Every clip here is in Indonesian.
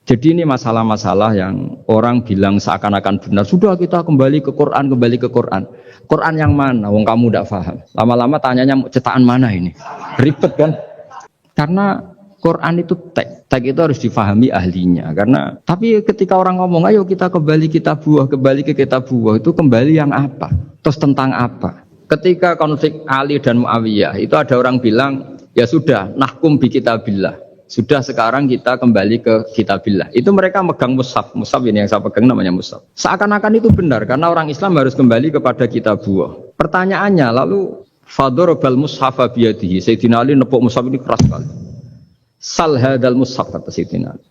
Jadi ini masalah-masalah yang orang bilang seakan-akan benar. Sudah kita kembali ke Quran, kembali ke Quran. Quran yang mana? Wong kamu tidak paham. Lama-lama tanyanya cetakan mana ini? Ribet kan? Karena Quran itu teks. Teks itu harus difahami ahlinya. Karena tapi ketika orang ngomong, ayo kita kembali kitabullah, kembali ke kitabullah, itu kembali yang apa? Terus tentang apa? Ketika konflik Ali dan Muawiyah, itu ada orang bilang, ya sudah, nahkum bi kitabillah. Sudah sekarang kita kembali ke kitabillah. Itu mereka megang mushaf. Mushaf ini yang saya pegang namanya mushaf. Seakan-akan itu benar karena orang Islam harus kembali kepada kitabullah. Pertanyaannya lalu fadharabal mushafa biyadihi. Sayyidina Ali nepuk mushaf ini keras sekali. Sal hadal mushaf kata Sayyidina Ali.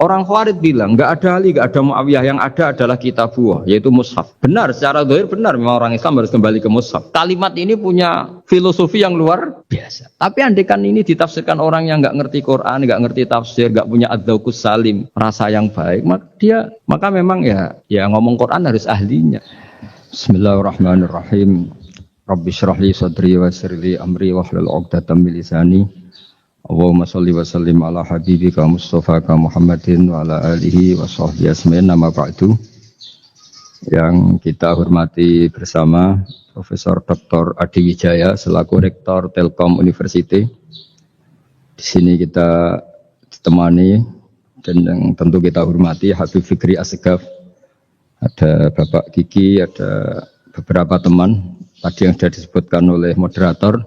Orang Khawarij bilang enggak ada Ali, enggak ada Muawiyah, yang ada adalah kitabullah, yaitu mushaf. Benar, secara zahir benar memang orang Islam harus kembali ke mushaf. Kalimat ini punya filosofi yang luar biasa. Tapi andekan ini ditafsirkan orang yang enggak ngerti Quran, enggak ngerti tafsir, enggak punya adzauqus salim, rasa yang baik, maka memang ya ngomong Quran harus ahlinya. Bismillahirrahmanirrahim. Rabbi shrah li sadri wa yassir li amri wahlul 'uqdatam min lisani. Allahumma sholli wa sallim ala habibika Mustafa Muhammadin wa ala alihi wa sahbihi asma'in. Nama ba'du. Yang kita hormati bersama Profesor Dr. Adi Wijaya selaku Rektor Telkom University. Di sini kita ditemani dan yang tentu kita hormati Habib Fikri Assegaf. Ada Bapak Kiki, ada beberapa teman tadi yang sudah disebutkan oleh moderator.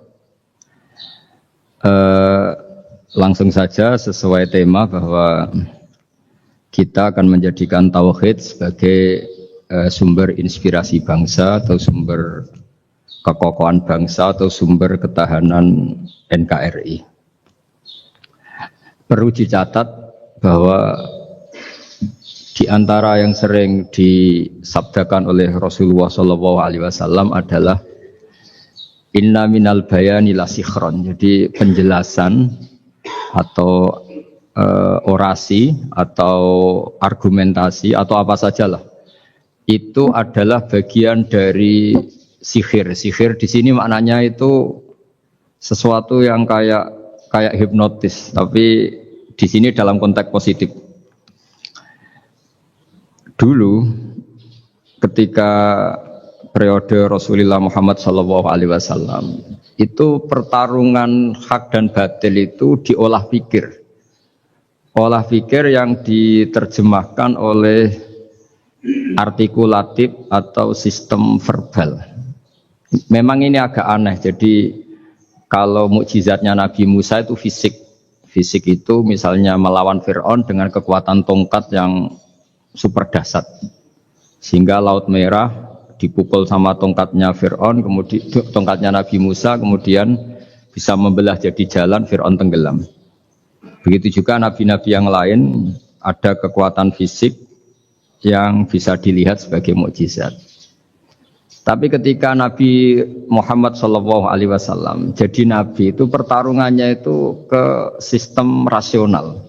Langsung saja sesuai tema bahwa kita akan menjadikan tauhid sebagai sumber inspirasi bangsa atau sumber kekokohan bangsa atau sumber ketahanan NKRI. Perlu dicatat bahwa di antara yang sering disabdakan oleh Rasulullah SAW adalah inna minal bayani la sikhron. Jadi penjelasan atau orasi atau argumentasi atau apa sajalah itu adalah bagian dari sihir. Sihir di sini maknanya itu sesuatu yang kayak hipnotis, tapi di sini dalam konteks positif. Dulu ketika periode Rasulullah Muhammad SAW itu pertarungan hak dan batil itu diolah pikir. Olah pikir yang diterjemahkan oleh artikulatif atau sistem verbal. Memang ini agak aneh. Jadi kalau mukjizatnya Nabi Musa itu fisik. Fisik itu misalnya melawan Fir'aun dengan kekuatan tongkat yang super dahsyat. Sehingga Laut Merah dipukul sama tongkatnya Fir'aun, kemudian tongkatnya Nabi Musa, kemudian bisa membelah jadi jalan, Fir'aun tenggelam. Begitu juga nabi-nabi yang lain ada kekuatan fisik yang bisa dilihat sebagai mukjizat. Tapi ketika Nabi Muhammad SAW jadi nabi itu pertarungannya itu ke sistem rasional.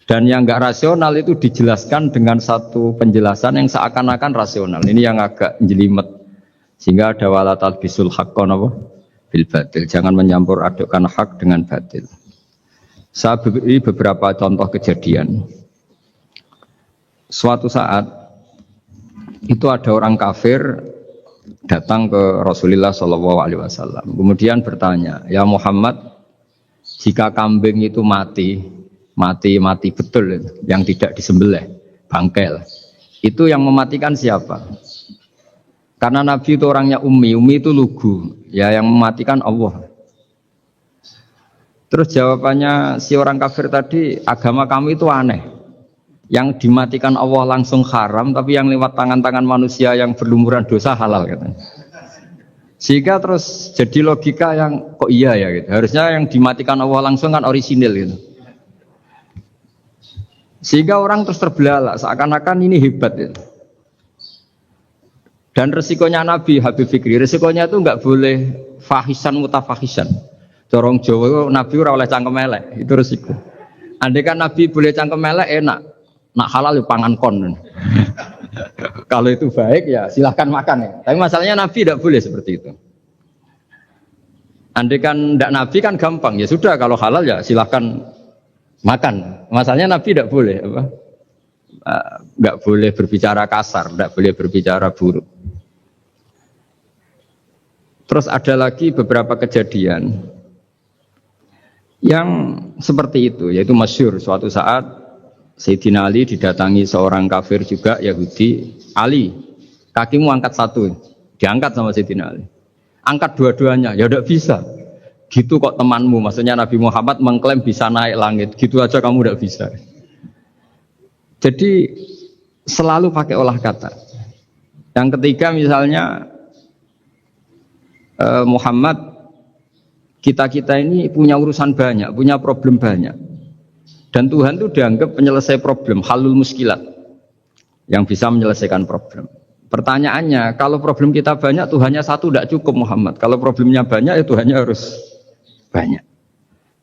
Dan yang enggak rasional itu dijelaskan dengan satu penjelasan yang seakan-akan rasional. Ini yang agak jelimet. Sehingga ada wala talbisul haqqan bil batil. Jangan menyampur adukkan hak dengan batil. Saya beri beberapa contoh kejadian. Suatu saat itu ada orang kafir datang ke Rasulullah SAW. Kemudian bertanya, ya Muhammad, jika kambing itu mati betul, yang tidak disembelih, bangkel. Itu yang mematikan siapa? Karena Nabi itu orangnya ummi itu lugu, ya yang mematikan Allah. Terus jawabannya si orang kafir tadi, agama kamu itu aneh. Yang dimatikan Allah langsung haram, tapi yang lewat tangan-tangan manusia yang berlumuran dosa halal katanya. Sehingga terus jadi logika yang kok iya ya gitu. Harusnya yang dimatikan Allah langsung kan orisinil gitu. Sehingga orang terus terbelalak, seakan-akan ini hebat ya. Dan resikonya Nabi Habib Fikri, resikonya itu enggak boleh fahisan mutafahisan. Corong Jawa Nabi ora oleh cangkem elek, itu resiko. Andai kan Nabi boleh cangkem elek enak, nak halal ya pangan kon. Kalau itu baik ya silahkan makan ya. Tapi masalahnya Nabi tidak boleh seperti itu. Andai kan tidak Nabi kan gampang, ya sudah kalau halal ya silahkan Makan. Masalahnya Nabi tidak boleh apa? Nggak boleh berbicara kasar, nggak boleh berbicara buruk. Terus ada lagi beberapa kejadian yang seperti itu, yaitu masyhur suatu saat Sayyidina Ali didatangi seorang kafir juga Yahudi. Ali, kakimu angkat satu, diangkat sama Sayyidina Ali. Angkat dua-duanya, ya tidak bisa. Gitu kok temanmu, maksudnya Nabi Muhammad mengklaim bisa naik langit, gitu aja kamu tidak bisa. Jadi selalu pakai olah kata. Yang ketiga misalnya Muhammad, kita ini punya urusan banyak, punya problem banyak. Dan Tuhan itu dianggap penyelesai problem, halul muskilat, yang bisa menyelesaikan problem. Pertanyaannya, kalau problem kita banyak, Tuhannya satu tidak cukup Muhammad. Kalau problemnya banyak, ya Tuhannya harus banyak.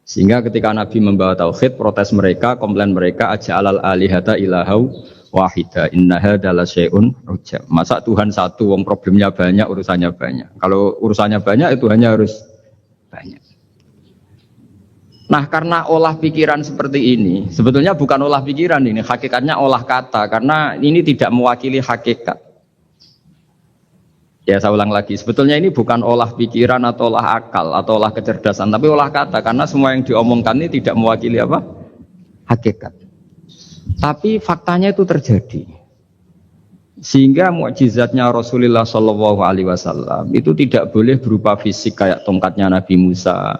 Sehingga ketika Nabi membawa tauhid, protes mereka, komplain mereka, aja'alal alihata ilahau wahida inna hadza la syai'un ujab. Masa Tuhan satu, wong problemnya banyak, urusannya banyak. Kalau urusannya banyak, itu hanya harus banyak. Nah, karena olah pikiran seperti ini, sebetulnya bukan olah pikiran ini, hakikatnya olah kata, karena ini tidak mewakili hakikat. Ya, saya ulang lagi, sebetulnya ini bukan olah pikiran atau olah akal atau olah kecerdasan, tapi olah kata, karena semua yang diomongkan ini tidak mewakili apa? Hakikat. Tapi faktanya itu terjadi. Sehingga mukjizatnya Rasulullah SAW itu tidak boleh berupa fisik kayak tongkatnya Nabi Musa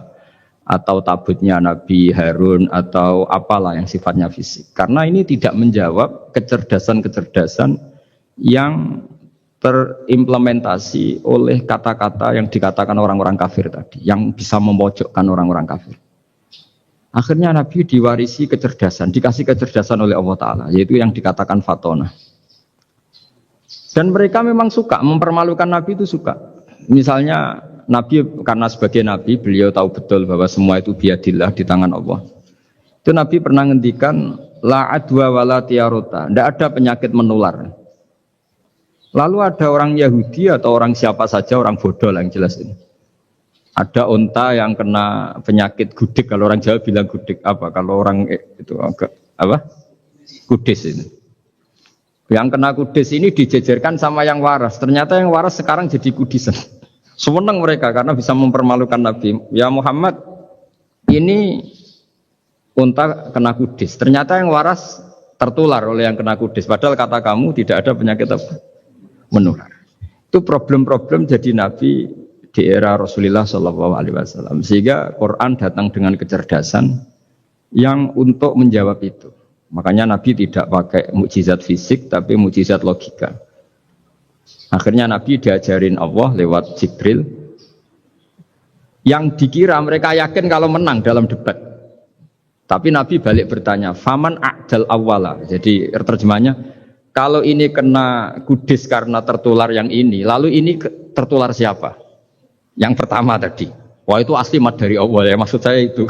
atau tabutnya Nabi Harun atau apalah yang sifatnya fisik. Karena ini tidak menjawab kecerdasan-kecerdasan yang terimplementasi oleh kata-kata yang dikatakan orang-orang kafir tadi, yang bisa memojokkan orang-orang kafir. Akhirnya Nabi diwarisi kecerdasan, dikasih kecerdasan oleh Allah Ta'ala, yaitu yang dikatakan fatona. Dan mereka memang suka, mempermalukan Nabi itu suka. Misalnya Nabi, karena sebagai Nabi, beliau tahu betul bahwa semua itu biadillah, di tangan Allah. Itu Nabi pernah ngendikan, la adwa wala tiarota, tidak ada penyakit menular. Lalu ada orang Yahudi atau orang siapa saja, orang bodoh lah yang jelas ini. Ada unta yang kena penyakit gudik, kalau orang Jawa bilang gudik apa? Kalau orang itu agak apa? Kudis ini. Yang kena kudis ini dijejerkan sama yang waras. Ternyata yang waras sekarang jadi kudisan. Senang mereka karena bisa mempermalukan Nabi. Ya Muhammad, ini unta kena kudis. Ternyata yang waras tertular oleh yang kena kudis. Padahal kata kamu tidak ada penyakit apa? Menular. Itu problem-problem jadi Nabi di era Rasulullah SAW. Sehingga Quran datang dengan kecerdasan yang untuk menjawab itu. Makanya Nabi tidak pakai mukjizat fisik, tapi mukjizat logika. Akhirnya Nabi diajarin Allah lewat Jibril. Yang dikira mereka yakin kalau menang dalam debat. Tapi Nabi balik bertanya, faman a'dal awwala. Jadi terjemahnya, kalau ini kena kudis karena tertular yang ini, lalu ini tertular siapa? Yang pertama tadi. Wah itu asli mat dari Allah ya, maksud saya itu.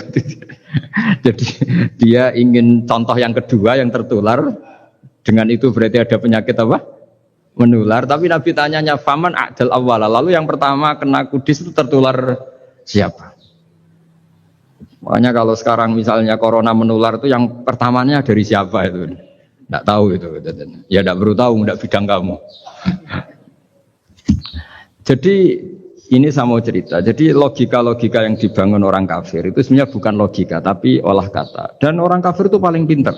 Jadi dia ingin contoh yang kedua yang tertular, dengan itu berarti ada penyakit apa? Menular. Tapi Nabi tanyanya, faman a'dal awwala. Lalu yang pertama kena kudis itu tertular siapa? Makanya kalau sekarang misalnya corona menular itu yang pertamanya dari siapa itu? Tidak tahu itu, ya tidak perlu tahu, tidak bidang kamu. Jadi ini saya mau cerita. Jadi logika-logika yang dibangun orang kafir itu sebenarnya bukan logika, tapi olah kata. Dan orang kafir itu paling pintar,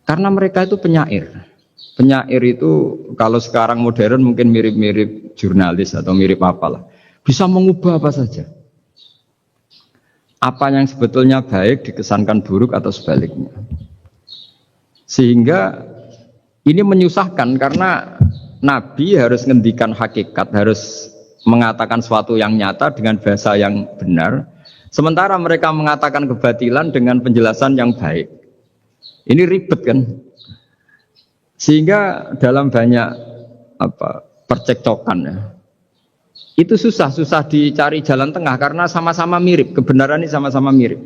karena mereka itu penyair. Penyair itu kalau sekarang modern mungkin mirip-mirip jurnalis atau mirip apalah. Bisa mengubah apa saja. Apa yang sebetulnya baik dikesankan buruk atau sebaliknya. Sehingga ini menyusahkan karena Nabi harus ngendikan hakikat, harus mengatakan sesuatu yang nyata dengan bahasa yang benar. Sementara mereka mengatakan kebatilan dengan penjelasan yang baik. Ini ribet kan? Sehingga dalam banyak percekcokan ya, itu susah dicari jalan tengah karena sama-sama mirip, kebenaran ini sama-sama mirip.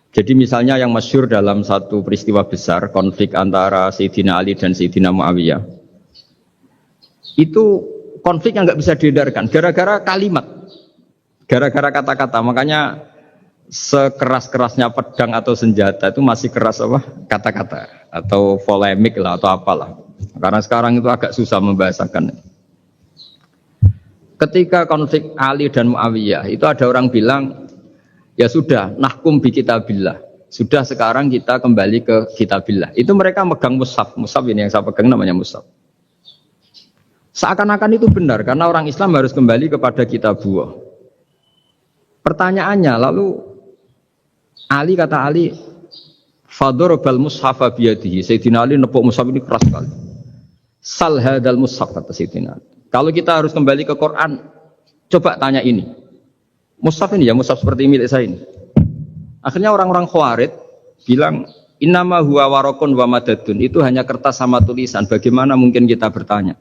Jadi misalnya yang masyhur dalam satu peristiwa besar, konflik antara Sayyidina Ali dan Sayyidina Muawiyah. Itu konflik yang nggak bisa diedarkan, gara-gara kalimat, gara-gara kata-kata. Makanya sekeras-kerasnya pedang atau senjata itu masih keras apa? Kata-kata atau polemik lah atau apalah. Karena sekarang itu agak susah membahasakan. Ketika konflik Ali dan Muawiyah itu ada orang bilang, ya sudah, nahkum bi kitabillah. Sudah sekarang kita kembali ke kitabillah. Itu mereka megang mushaf. Mushaf ini yang saya pegang namanya mushaf. Seakan-akan itu benar karena orang Islam harus kembali kepada kitabullah. Pertanyaannya lalu Ali kata Ali, fadorobal mushafa biyadihi. Sayyidina Ali nepuk mushaf ini keras sekali. Sal hadal mushaf kata Sayyidina Ali. Kalau kita harus kembali ke Quran, coba tanya ini. Mushaf ini ya, mushaf seperti milik saya ini. Akhirnya orang-orang Khawarij bilang, innama huwa warokun wa madadun. Itu hanya kertas sama tulisan. Bagaimana mungkin kita bertanya?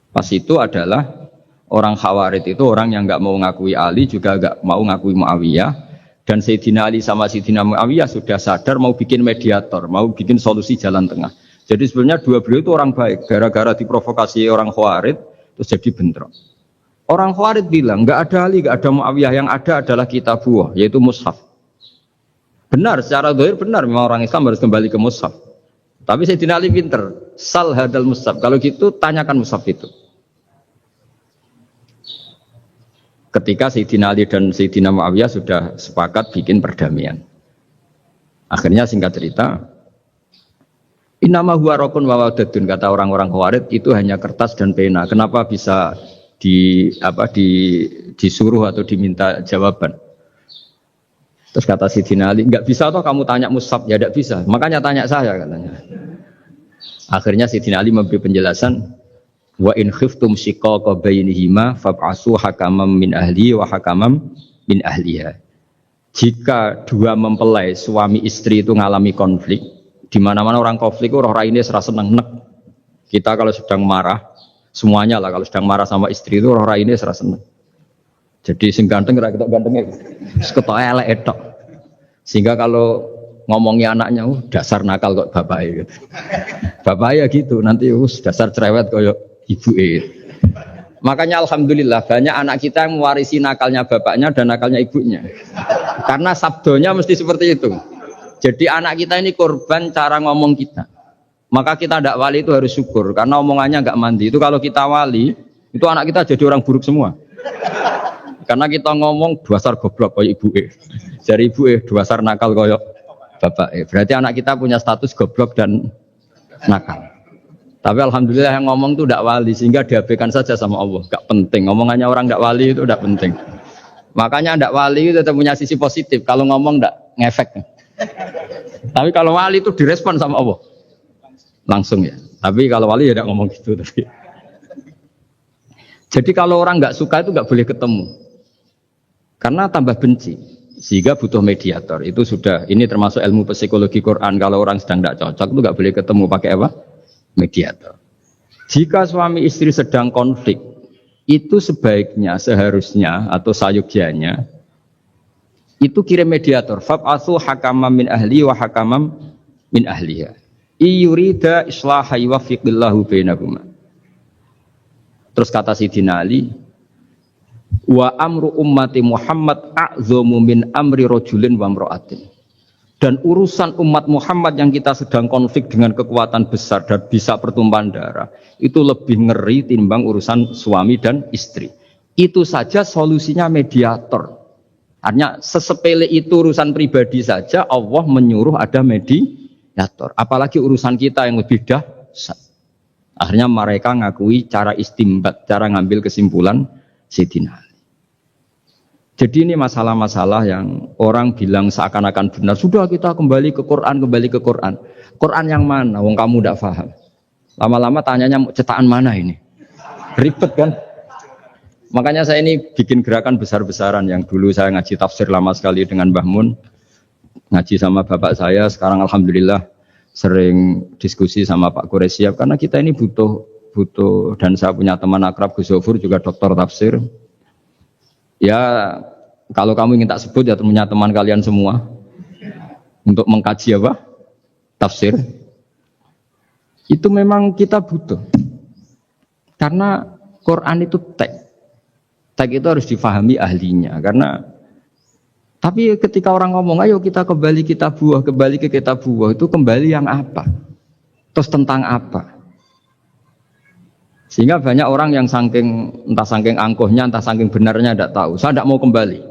Pas itu adalah orang Khawarij itu orang yang nggak mau ngakui Ali, juga nggak mau ngakui Muawiyah. Dan Sayyidina Ali sama Sayyidina Muawiyah sudah sadar mau bikin mediator, mau bikin solusi jalan tengah. Jadi sebenarnya dua beliau itu orang baik. Gara-gara diprovokasi orang Khawarij, terus jadi bentrok. Orang Khawarij bilang, nggak ada Ali, nggak ada Muawiyah, yang ada adalah kitabullah, yaitu mushaf. Benar, secara zahir benar, memang orang Islam harus kembali ke mushaf. Tapi Sayyidina Ali pinter, sal hadal mushaf. Kalau gitu, tanyakan mushaf itu. Ketika Sayyidina Ali dan Sayyidina Muawiyah sudah sepakat bikin perdamaian. Akhirnya singkat cerita, innama huwa rokun wa wadadun, kata orang-orang Khawarij itu hanya kertas dan pena. Kenapa bisa disuruh atau diminta jawaban? Terus kata Sayyidina Ali, enggak bisa toh kamu tanya mushaf, ya enggak bisa. Makanya tanya saya katanya. Akhirnya Sayyidina Ali memberi penjelasan, wa in khiftum shiqaqa bainihima fab'asu hakamam min ahli wa hakamam min ahliha. Jika dua mempelai suami istri itu ngalami konflik, di mana-mana orang konflik itu roh raine serasa seneng nek. Kita kalau sedang marah, semuanya lah kalau sedang marah sama istri itu roh raine serasa seneng. Jadi sing ganteng ra ketok gantenge. Ketok elek etok. Sehingga kalau ngomongi anaknya, dasar nakal kok bapaknya gitu. Bapaknya gitu, nanti dasar cerewet koyo ibuke. Makanya alhamdulillah banyak anak kita yang mewarisi nakalnya bapaknya dan nakalnya ibunya. Karena sabdonya mesti seperti itu. Jadi anak kita ini korban cara ngomong kita. Maka kita tidak wali itu harus syukur karena omongannya nggak mandi. Itu kalau kita wali, itu anak kita jadi orang buruk semua. Karena kita ngomong dasar goblok kayak ibu dari ibu dasar nakal kayak bapak berarti anak kita punya status goblok dan nakal. Tapi alhamdulillah yang ngomong itu tidak wali sehingga diabaikan saja sama Allah. Gak penting omongannya orang tidak wali itu tidak penting. Makanya tidak wali itu tetap punya sisi positif. Kalau ngomong tidak ngefek. Tapi kalau wali itu direspon sama Allah langsung ya. Tapi kalau wali ya tidak ngomong gitu. Tapi. Jadi kalau orang nggak suka itu nggak boleh ketemu, karena tambah benci. Sehingga butuh mediator. Itu sudah. Ini termasuk ilmu psikologi Quran. Kalau orang sedang tidak cocok itu nggak boleh ketemu pakai apa? Mediator. Jika suami istri sedang konflik, itu sebaiknya, seharusnya atau sayugyanya itu kirim mediator. Fab'atsu hakamam min ahli wa hakamam min ahliha. Iyurida islaha yuwaffiqillahu bainahuma. Terus kata Sayyidina Ali, wa amru ummati Muhammad a'zamu min amri rajulin wa imra'atin. Dan urusan umat Muhammad yang kita sedang konflik dengan kekuatan besar dan bisa pertumpahan darah, itu lebih ngeri timbang urusan suami dan istri. Itu saja solusinya mediator. Artinya sesepele itu urusan pribadi saja Allah menyuruh ada mediator. Apalagi urusan kita yang lebih dahsyat. Akhirnya mereka ngakui cara istimbat, cara ngambil kesimpulan Sayyidina Ali. Jadi ini masalah-masalah yang orang bilang seakan-akan benar. Sudah kita kembali ke Quran, kembali ke Quran. Quran yang mana? Wong kamu tidak paham. Lama-lama tanyanya cetakan mana ini? Ribet kan? Makanya saya ini bikin gerakan besar-besaran yang dulu saya ngaji tafsir lama sekali dengan Mbah Mun. Ngaji sama bapak saya, sekarang alhamdulillah sering diskusi sama Pak Quraisyab karena kita ini butuh dan saya punya teman akrab Gus Zofur juga doktor tafsir. Ya kalau kamu ingin tak sebut ya punya teman kalian semua untuk mengkaji apa? Tafsir. Itu memang kita butuh. Karena Quran itu teks. Teks itu harus difahami ahlinya karena Tapi ketika orang ngomong, ayo kita kembali ke kitab buah, itu kembali yang apa? Terus tentang apa? Sehingga banyak orang yang entah saking angkuhnya, entah saking benarnya tidak tahu. Saya tidak mau kembali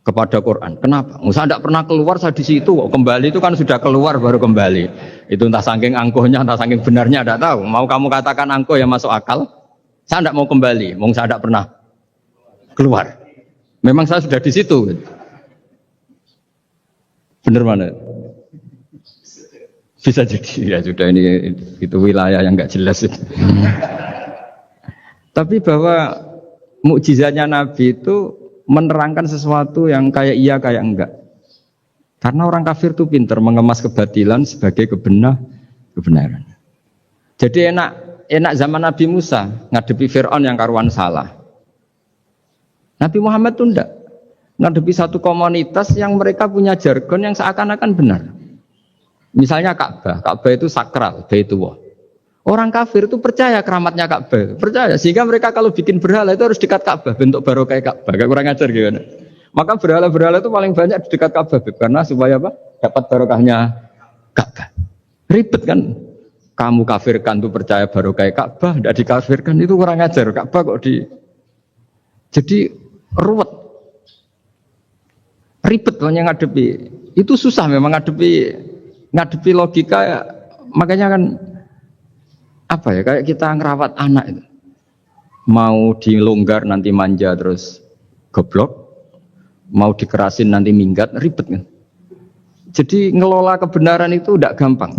kepada Quran. Kenapa? Saya tidak pernah keluar, saya di situ. Kembali itu kan sudah keluar baru kembali. Itu entah saking angkuhnya, entah saking benarnya tidak tahu. Mau kamu katakan angkuh ya masuk akal. Saya tidak mau kembali, saya tidak pernah keluar. Memang saya sudah di situ. Benar mana? Bisa jadi ya sudah ini itu wilayah yang nggak jelas itu. Tapi bahwa mukjizatnya Nabi itu menerangkan sesuatu yang kayak iya kayak enggak. Karena orang kafir itu pintar mengemas kebatilan sebagai kebenaran. Jadi enak zaman Nabi Musa ngadepi Fir'aun yang karuan salah. Nabi Muhammad itu enggak. Ngadepi satu komunitas yang mereka punya jargon yang seakan-akan benar. Misalnya Ka'bah itu sakral, Baitullah. Orang kafir itu percaya keramatnya Ka'bah, percaya. Sehingga mereka kalau bikin berhala itu harus dekat Ka'bah, bentuk barokah Ka'bah. Gak kurang ajar gimana? Maka berhala-berhala itu paling banyak di dekat Ka'bah, karena supaya apa? Dapat barokahnya Ka'bah. Ribet kan? Kamu kafirkan tuh percaya barokah Ka'bah, tidak dikafirkan itu kurang ajar. Ka'bah kok jadi ruwet. Ribet banyak ngadepi. Itu susah memang ngadepi logika ya. Makanya kan apa ya, kayak kita ngerawat anak itu. Mau dilonggar nanti manja terus goblok, mau dikerasin nanti minggat, ribet kan. Jadi ngelola kebenaran itu tidak gampang.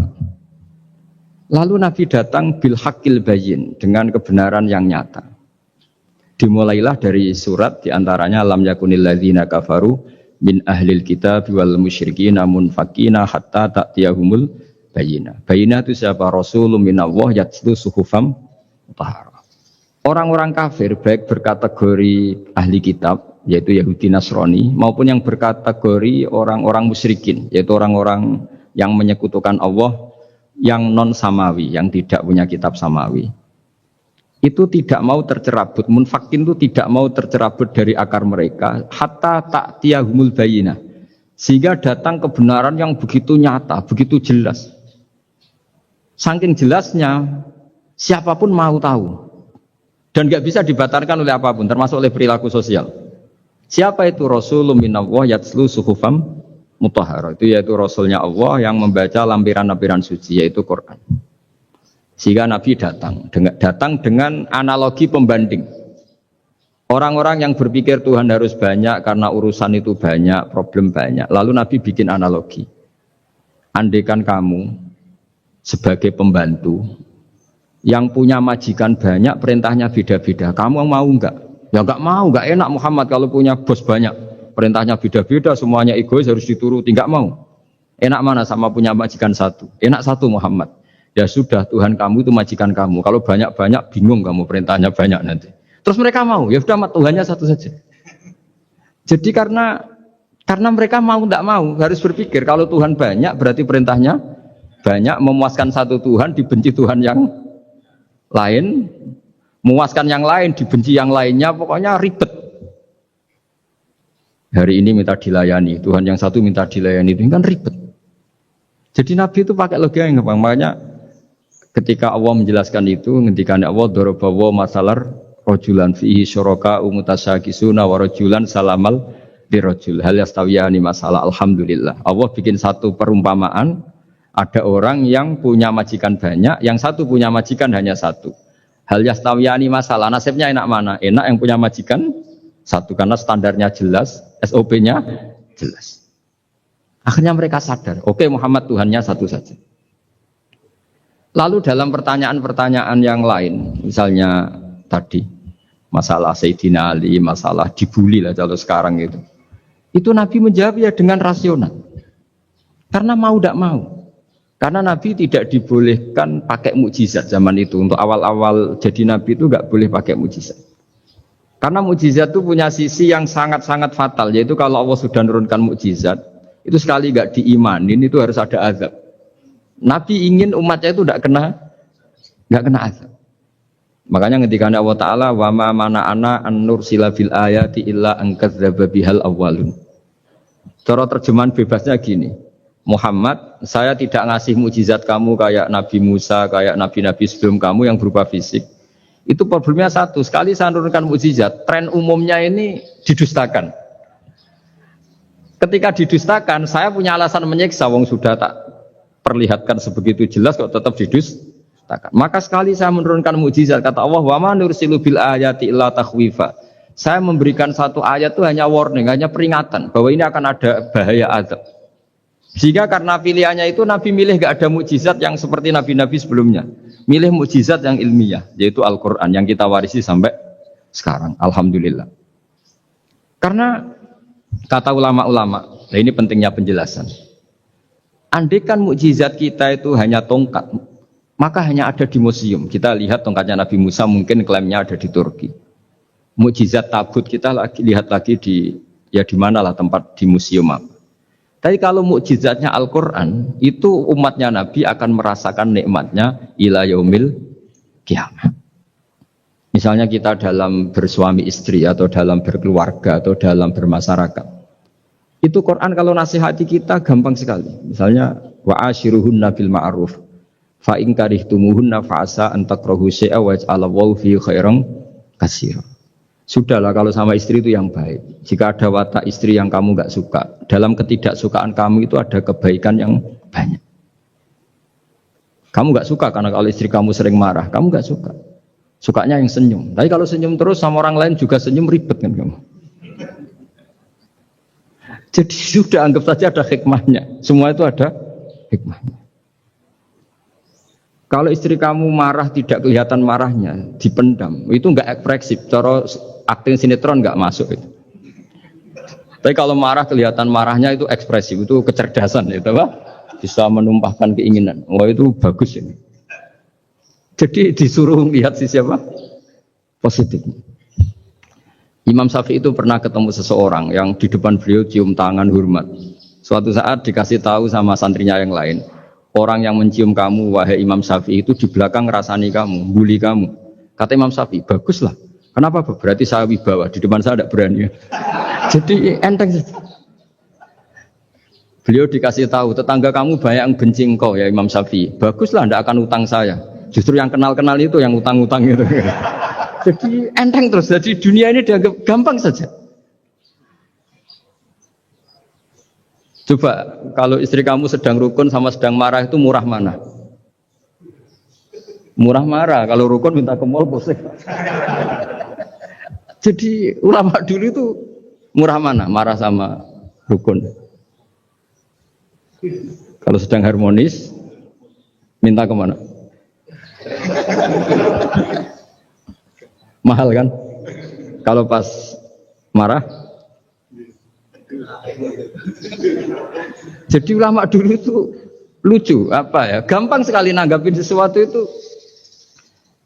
Lalu Nabi datang bil haqqil bayyin, dengan kebenaran yang nyata. Dimulailah dari surat diantaranya lam yakunil ladzina kafaru min ahlil kitab wal musyrikin munfakina hatta ta'tiyahumul bayyinah. Bayyinah itu siapa? Rasulun minallah yatlu suhufam mutahharah. Orang-orang kafir baik berkategori ahli kitab yaitu Yahudi Nasrani maupun yang berkategori orang-orang musyrikin yaitu orang-orang yang menyekutukan Allah yang non samawi, yang tidak punya kitab samawi. Itu tidak mau tercerabut, munfakin itu tidak mau tercerabut dari akar mereka hatta ta'tiyahumul bayyinah, sehingga datang kebenaran yang begitu nyata, begitu jelas. Saking jelasnya siapapun mau tahu dan nggak bisa dibatalkan oleh apapun, termasuk oleh perilaku sosial. Siapa itu? Rasulun minallah yatslu suhufam mutahharah, itu yaitu Rasulnya Allah yang membaca lampiran-lampiran suci, yaitu Quran. Sehingga Nabi datang dengan analogi pembanding. Orang-orang yang berpikir Tuhan harus banyak karena urusan itu banyak, problem banyak. Lalu Nabi bikin analogi. Andaikan kamu sebagai pembantu yang punya majikan banyak, perintahnya beda-beda, kamu mau enggak? Ya enggak mau, enggak enak Muhammad kalau punya bos banyak, perintahnya beda-beda, semuanya egois harus dituruti, enggak mau. Enak mana sama punya majikan satu? Enak satu Muhammad. Ya sudah, Tuhan kamu itu majikan kamu. Kalau banyak-banyak bingung kamu, perintahnya banyak nanti. Terus mereka mau, ya sudah Tuhannya satu saja. Jadi karena mereka mau tidak mau harus berpikir kalau Tuhan banyak berarti perintahnya banyak, memuaskan satu Tuhan dibenci Tuhan yang lain, memuaskan yang lain dibenci yang lainnya, pokoknya ribet. Hari ini minta dilayani, Tuhan yang satu minta dilayani, itu kan ribet. Jadi Nabi itu pakai logika yang gampang. Makanya ketika Allah menjelaskan itu, ngendikan Allah dorobawa masalar rojulan fihi syuraka umutasakisuna wa rojulan salamal dirojul hal yastawiyani masalah. Alhamdulillah Allah bikin satu perumpamaan, ada orang yang punya majikan banyak, yang satu punya majikan hanya satu. Hal yastawiyani masalah, nasibnya enak mana? Enak yang punya majikan satu, karena standarnya jelas, SOP-nya jelas. Akhirnya mereka sadar, oke, Muhammad Tuhannya satu saja. Lalu dalam pertanyaan-pertanyaan yang lain, misalnya tadi masalah Sayyidina Ali, masalah dibully lah kalau sekarang itu Nabi menjawab ya dengan rasional. Karena mau tidak mau. Karena Nabi tidak dibolehkan pakai mukjizat zaman itu. Untuk awal-awal jadi Nabi itu nggak boleh pakai mukjizat. Karena mukjizat itu punya sisi yang sangat-sangat fatal, yaitu kalau Allah sudah menurunkan mukjizat, itu sekali nggak diimanin itu harus ada azab. Nabi ingin umatnya itu nggak kena azab. Makanya ketika Allah Taala wa ma mana ana an nursila fil ayati illa an kadzdzaba bihal awwalun. Cara terjemahan bebasnya gini, Muhammad, saya tidak ngasih mukjizat kamu kayak Nabi Musa, kayak nabi-nabi sebelum kamu yang berupa fisik. Itu problemnya satu, sekali saya menurunkan mukjizat, tren umumnya ini didustakan. Ketika didustakan, saya punya alasan menyiksa, wong sudah tak perlihatkan sebegitu jelas kok tetap didustakan. Maka sekali saya menurunkan mukjizat, kata Allah, wa ma nursilu bil ayati illa takhwifa. Saya memberikan satu ayat itu hanya warning, hanya peringatan bahwa ini akan ada bahaya azab. Sehingga karena pilihannya itu Nabi milih gak ada mukjizat yang seperti nabi-nabi sebelumnya. Milih mukjizat yang ilmiah, yaitu Al-Quran yang kita warisi sampai sekarang. Alhamdulillah. Karena kata ulama-ulama, nah ini pentingnya penjelasan. Andaikan mukjizat kita itu hanya tongkat, maka hanya ada di museum. Kita lihat tongkatnya Nabi Musa mungkin klaimnya ada di Turki. Mukjizat tabut kita lihat lagi di mana lah tempat di museum apa. Tapi kalau mukjizatnya Al-Quran, itu umatnya Nabi akan merasakan nikmatnya ila yaumil kiamah. Misalnya kita dalam bersuami istri atau dalam berkeluarga atau dalam bermasyarakat. Itu Quran kalau nasihati kita gampang sekali. Misalnya wa ashiruhunna bil ma'ruf fa in karihtumuhunna fa asa an takrahu syai'a wa ja'alallahu fi khairan katsira. Sudahlah kalau sama istri itu yang baik. Jika ada watak istri yang kamu enggak suka, dalam ketidaksukaan kamu itu ada kebaikan yang banyak. Kamu enggak suka karena kalau istri kamu sering marah, kamu enggak suka. Sukanya yang senyum. Tapi kalau senyum terus sama orang lain juga senyum, ribet kan kamu. Jadi sudah anggap saja ada hikmahnya. Semua itu ada hikmahnya. Kalau istri kamu marah tidak kelihatan marahnya, dipendam, itu enggak ekspresif. Cara akting sinetron enggak masuk itu. Tapi kalau marah kelihatan marahnya itu ekspresif, itu kecerdasan itu, Pak. Bisa menumpahkan keinginan. Wah itu bagus ini. Jadi disuruh lihat sisi apa? Positif. Imam Syafi'i itu pernah ketemu seseorang yang di depan beliau cium tangan hormat. Suatu saat dikasih tahu sama santrinya yang lain, orang yang mencium kamu wahai Imam Syafi'i itu di belakang ngerasani kamu, bully kamu. Kata Imam Syafi'i, baguslah. Kenapa? Berarti saya wibawa, di depan saya tidak berani. Jadi enteng. Beliau dikasih tahu, tetangga kamu banyak yang benci engkau ya Imam Syafi'i. Baguslah, tidak akan utang saya. Justru yang kenal-kenal itu yang utang-utang itu. Jadi enteng terus. Jadi dunia ini dianggap gampang saja. Coba kalau istri kamu sedang rukun sama sedang marah itu murah mana? Murah marah. Kalau rukun minta ke mall bosnya. Jadi ulama dulu itu murah mana? Marah sama rukun. Kalau sedang harmonis minta kemana? Mahal kan? Kalau pas marah. Jadi ulama dulu itu lucu apa ya? Gampang sekali nanggapin sesuatu itu.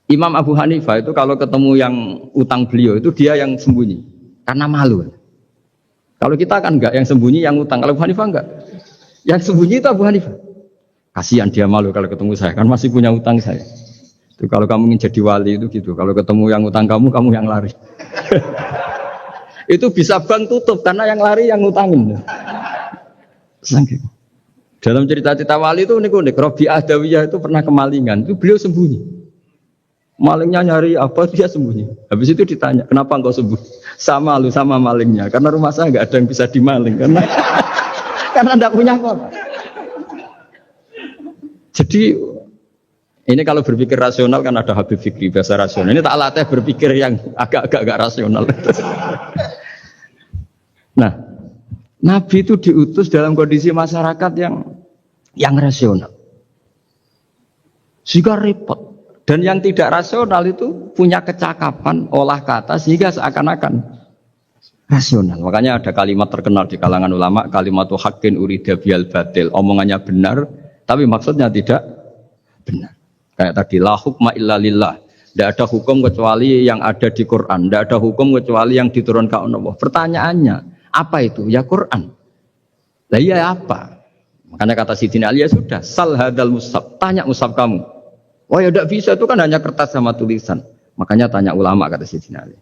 Imam Abu Hanifah itu kalau ketemu yang utang beliau itu dia yang sembunyi karena malu. Kalau kita kan enggak yang sembunyi yang utang. Kalau Abu Hanifah enggak. Yang sembunyi itu Abu Hanifah. Kasihan dia malu kalau ketemu saya kan masih punya utang saya. Itu kalau kamu ingin jadi wali itu gitu. Kalau ketemu yang utang kamu yang lari. Itu bisa bank tutup karena yang lari yang ngutangin. Sangking. Dalam cerita-cerita wali itu unik-unik. Robi Adawiyah itu pernah kemalingan. Itu beliau sembunyi. Malingnya nyari apa dia sembunyi. Habis itu ditanya, kenapa engkau sembunyi? Sama lu sama malingnya. Karena rumah saya nggak ada yang bisa dimaling karena enggak punya apa-apa. Jadi ini kalau berpikir rasional kan ada Habib Fikri bahasa rasional. Ini tak latih berpikir yang agak rasional. Nah, Nabi itu diutus dalam kondisi masyarakat yang rasional. Sehingga repot. Dan yang tidak rasional itu punya kecakapan olah kata sehingga seakan-akan rasional. Makanya ada kalimat terkenal di kalangan ulama, kalimatu haqqin urida bihal batil. Omongannya benar, tapi maksudnya tidak benar. Kayak tadi, la hukma illa lillah. Tidak ada hukum kecuali yang ada di Quran. Tidak ada hukum kecuali yang diturunkan Allah. Pertanyaannya, apa itu? Ya Quran. Lah iya apa? Makanya kata Sidina Ali, ya sudah, sal hadal mushaf. Tanya mushaf kamu. Oh ya tidak bisa, itu kan hanya kertas sama tulisan. Makanya tanya ulama, kata Sidina Ali.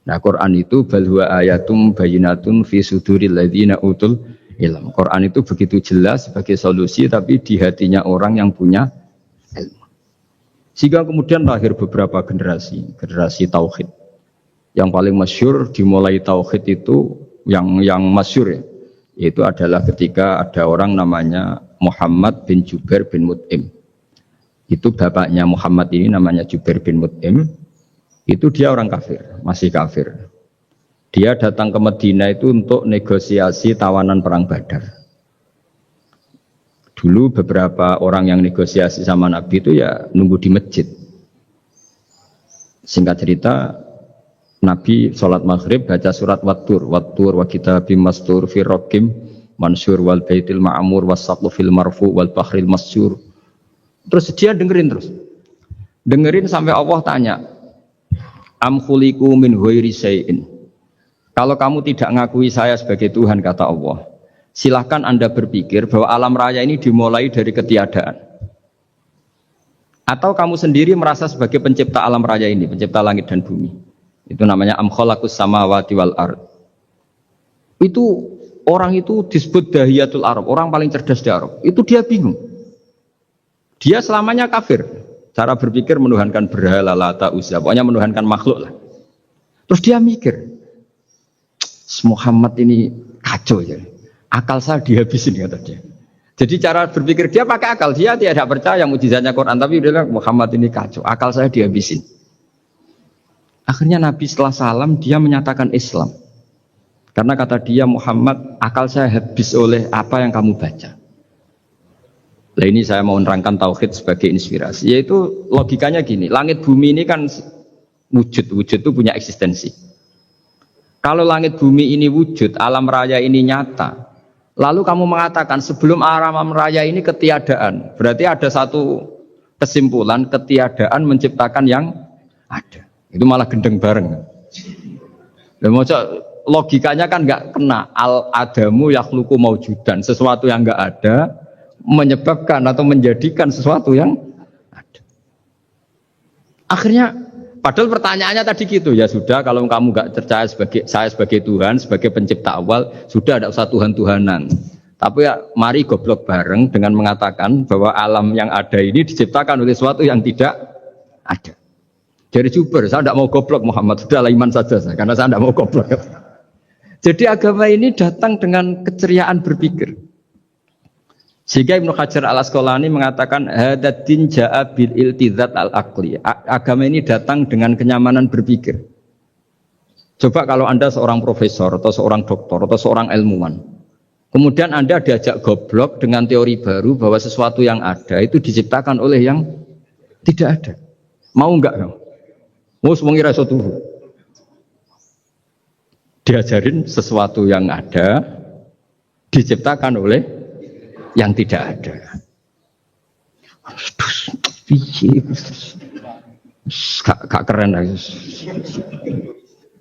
Nah Quran itu bal huwa ayatum bayyinatun fi suduril ladzina utul ilmu. Quran itu begitu jelas sebagai solusi, tapi di hatinya orang yang punya ilmu. Sehingga kemudian lahir beberapa generasi tauhid. Yang paling masyhur dimulai tauhid itu yang masyhur ya, itu adalah ketika ada orang namanya Muhammad bin Jubair bin Mut'im. Itu bapaknya Muhammad ini namanya Jubair bin Mut'im. Itu dia orang kafir, masih kafir. Dia datang ke Madinah itu untuk negosiasi tawanan perang Badar. Dulu beberapa orang yang negosiasi sama Nabi itu ya nunggu di masjid. Singkat cerita, Nabi sholat maghrib baca surat Wattur wa kitabim mastur fi raqim mansur wal baitil ma'mur was saqfu fil marfu wal bahril masyur. Terus dia dengerin sampai Allah tanya, am khuliqu min ghairi syai'in. Kalau kamu tidak ngakui saya sebagai Tuhan, kata Allah, silahkan Anda berpikir bahwa alam raya ini dimulai dari ketiadaan. Atau kamu sendiri merasa sebagai pencipta alam raya ini, pencipta langit dan bumi. Itu namanya am khalaqus samawati wal ard. Itu orang itu disebut dahiyatul Arab, orang paling cerdas di Arab. Itu dia bingung. Dia selamanya kafir. Cara berpikir menuhankan berhala, Lata, Uzza, pokoknya menuhankan makhluk lah. Terus dia mikir, Muhammad ini kacau ya. Akal saya dihabisin, kata dia. Jadi cara berpikir dia pakai akal, dia tidak percaya mukjizatnya Quran, tapi dia bilang Muhammad ini kacau, akal saya dihabisin. Akhirnya Nabi setelah salam dia menyatakan Islam. Karena kata dia, Muhammad, akal saya habis oleh apa yang kamu baca. Nah ini saya mau menerangkan tauhid sebagai inspirasi, yaitu logikanya gini, langit bumi ini kan wujud itu punya eksistensi. Kalau langit bumi ini wujud, alam raya ini nyata, lalu kamu mengatakan sebelum alam raya ini ketiadaan, berarti ada satu kesimpulan, ketiadaan menciptakan yang ada. Itu malah gendeng bareng. Dan logikanya kan nggak kena, al-adamu yakhluqu maujudan, sesuatu yang nggak ada menyebabkan atau menjadikan sesuatu yang ada. Akhirnya, padahal pertanyaannya tadi gitu, ya sudah kalau kamu nggak percaya saya sebagai Tuhan, sebagai pencipta awal, sudah ada usah Tuhan-Tuhanan. Tapi ya mari goblok bareng dengan mengatakan bahwa alam yang ada ini diciptakan oleh sesuatu yang tidak ada. Dari Juber, saya tidak mau goblok Muhammad, sudah iman saja saya, karena saya tidak mau goblok. Jadi agama ini datang dengan keceriaan berpikir. Sehingga Ibnu Hajar al-Asqalani mengatakan hadatin ja'a bil iltizat al-aqli. Agama ini datang dengan kenyamanan berpikir. Coba kalau Anda seorang profesor atau seorang doktor atau seorang ilmuwan, kemudian Anda diajak goblok dengan teori baru bahwa sesuatu yang ada itu diciptakan oleh yang tidak ada. Mau enggak kamu? Mau mengira sesuatu. Diajarin sesuatu yang ada diciptakan oleh yang tidak ada. Gak keren lagi.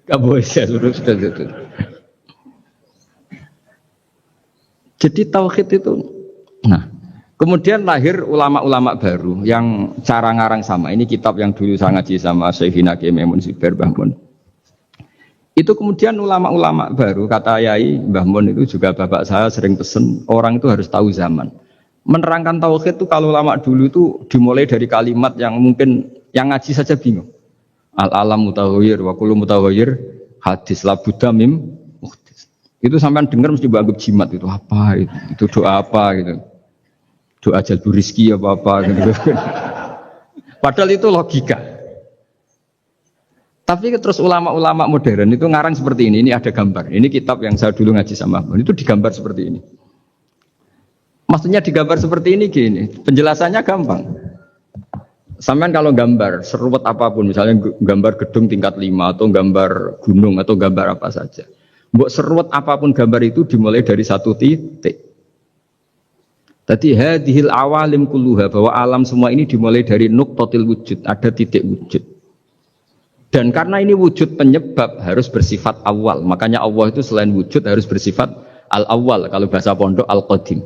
Gak boleh saya suruh itu. Jadi tauhid itu. Nah, kemudian lahir ulama-ulama baru yang cara ngarang sama. Ini kitab yang dulu saya ngaji sama Syekhina Kiai Maimun Zubair Mbah Mun. Itu kemudian ulama-ulama baru, kata Yai Mbah Mun itu juga bapak saya sering pesen, orang itu harus tahu zaman. Menerangkan tauhid itu kalau ulama dulu itu dimulai dari kalimat yang mungkin yang ngaji saja bingung. Al-alam mutahhir wa kullu mutahhir hadis la budda mim muhdis. Itu sampean dengar mesti anggap jimat itu apa itu? Itu doa apa gitu. Doa jalbu rizki apa gitu. Padahal itu logika. Tapi terus ulama-ulama modern itu ngarang seperti ini ada gambar. Ini kitab yang saya dulu ngaji sama Mbak. Itu digambar seperti ini. Maksudnya digambar seperti ini gini, penjelasannya gampang. Sampean kalau gambar seruat apapun, misalnya gambar gedung tingkat 5 atau gambar gunung atau gambar apa saja. Mbok seruat apapun gambar itu dimulai dari satu titik. Tadi hadhil awalim kulluha, bahwa alam semua ini dimulai dari nuqtatil wujud, ada titik wujud. Dan karena ini wujud penyebab harus bersifat awal. Makanya Allah itu selain wujud harus bersifat al-awwal. Kalau bahasa pondok al-qadim.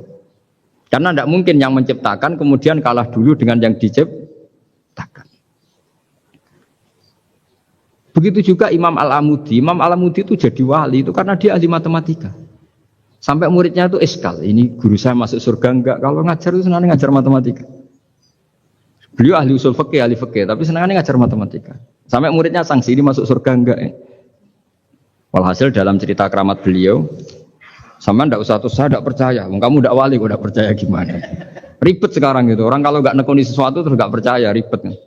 Karena tidak mungkin yang menciptakan kemudian kalah dulu dengan yang diciptakan. Begitu juga Imam Al-Amudi. Imam Al-Amudi itu jadi wali itu karena dia ahli matematika. Sampai muridnya itu eskal, ini guru saya masuk surga enggak? Kalau ngajar itu senangnya ngajar matematika. Beliau ahli usul fikih, tapi senangnya ngajar matematika. Sampai muridnya sanksi, ini masuk surga enggak? Walhasil dalam cerita keramat beliau, sama ndak usah terus saya ndak percaya, kamu ndak wali, kok ndak percaya gimana? Ribet sekarang gitu, orang kalau nggak nekuni sesuatu terus nggak percaya, ribet.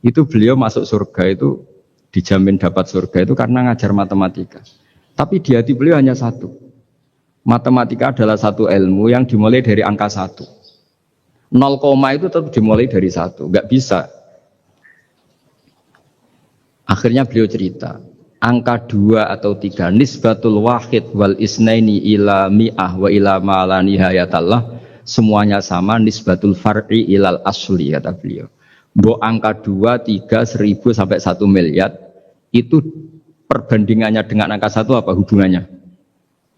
Itu beliau masuk surga itu dijamin dapat surga itu karena ngajar matematika. Tapi di hati beliau hanya satu. Matematika adalah satu ilmu yang dimulai dari angka 1. 0, itu tetap dimulai dari 1. Enggak bisa. Akhirnya beliau cerita, angka 2 atau 3 nisbatul wahid wal isnaini ila mi'ah wa ila ma la nihayatallah, semuanya sama, nisbatul far'i ilal asli, kata beliau. Mbok angka 2, 3, 1000 sampai 1 miliar itu perbandingannya dengan angka 1 apa hubungannya?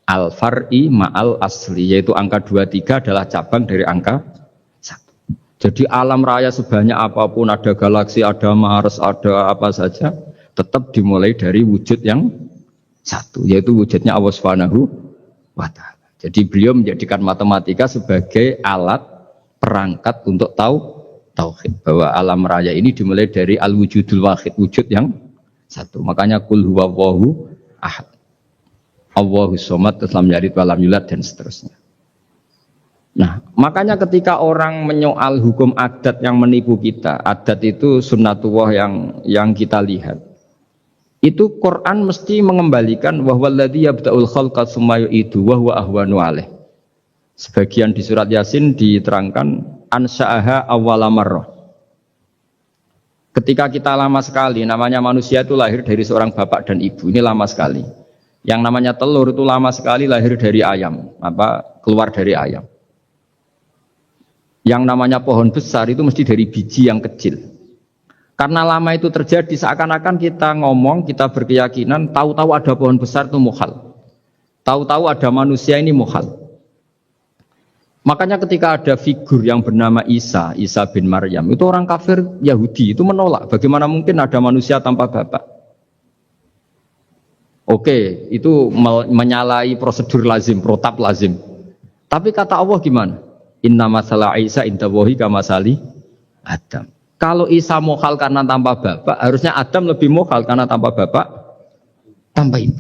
Al-far'i ma'al asli, yaitu angka 2, 3 adalah cabang dari angka 1. Jadi alam raya sebanyak apapun, ada galaksi, ada Mars, ada apa saja, tetap dimulai dari wujud yang 1, yaitu wujudnya Allah Subhanahu wa ta'ala. Jadi beliau menjadikan matematika sebagai alat perangkat untuk tahu tauhid, bahwa alam raya ini dimulai dari al-wujudul wahid, wujud yang 1. Makanya kul huwallahu ahad, Allahus somad, lam yalid walam yulad, dan seterusnya. Nah, makanya ketika orang menyoal hukum adat yang menipu kita, adat itu sunnatullah yang kita lihat, itu Quran mesti mengembalikan wahwaladzi yabda'ul khalqa tsumma yu'idu wa huwa ahwanu alaih. Sebagian di surat Yasin diterangkan ansha'aha awwala marrah. Ketika kita lama sekali, namanya manusia itu lahir dari seorang bapak dan ibu, ini lama sekali. Yang namanya telur itu lama sekali lahir dari ayam, keluar dari ayam. Yang namanya pohon besar itu mesti dari biji yang kecil. Karena lama itu terjadi, seakan-akan kita ngomong, kita berkeyakinan, tahu-tahu ada pohon besar itu mukhal. Tahu-tahu ada manusia ini mukhal. Makanya ketika ada figur yang bernama Isa bin Maryam, itu orang kafir Yahudi itu menolak. Bagaimana mungkin ada manusia tanpa bapak? Oke, itu menyalahi prosedur lazim, protap lazim. Tapi kata Allah gimana? Inna masalah Isa indawahi kamasali Adam. Kalau Isa mokhal karena tanpa bapak, harusnya Adam lebih mokhal karena tanpa bapak, tanpa ibu.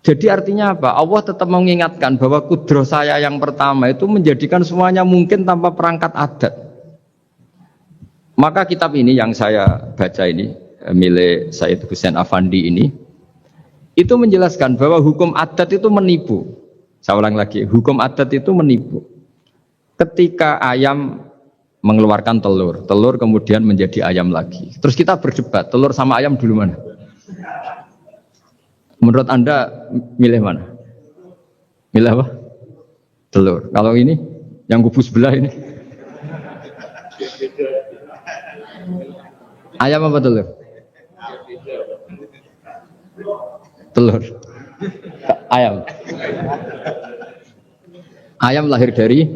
Jadi artinya apa? Allah tetap mengingatkan bahwa kudroh saya yang pertama itu menjadikan semuanya mungkin tanpa perangkat adat. Maka kitab ini yang saya baca ini, milik Said Husain Afandi ini, itu menjelaskan bahwa hukum adat itu menipu. Saya ulang lagi, hukum adat itu menipu. Ketika ayam mengeluarkan telur, telur kemudian menjadi ayam lagi. Terus kita berdebat, telur sama ayam dulu mana? Menurut Anda milih mana? Milih apa? Telur. Kalau ini, yang kubu sebelah ini, ayam apa telur? Telur. Ayam. Ayam lahir dari.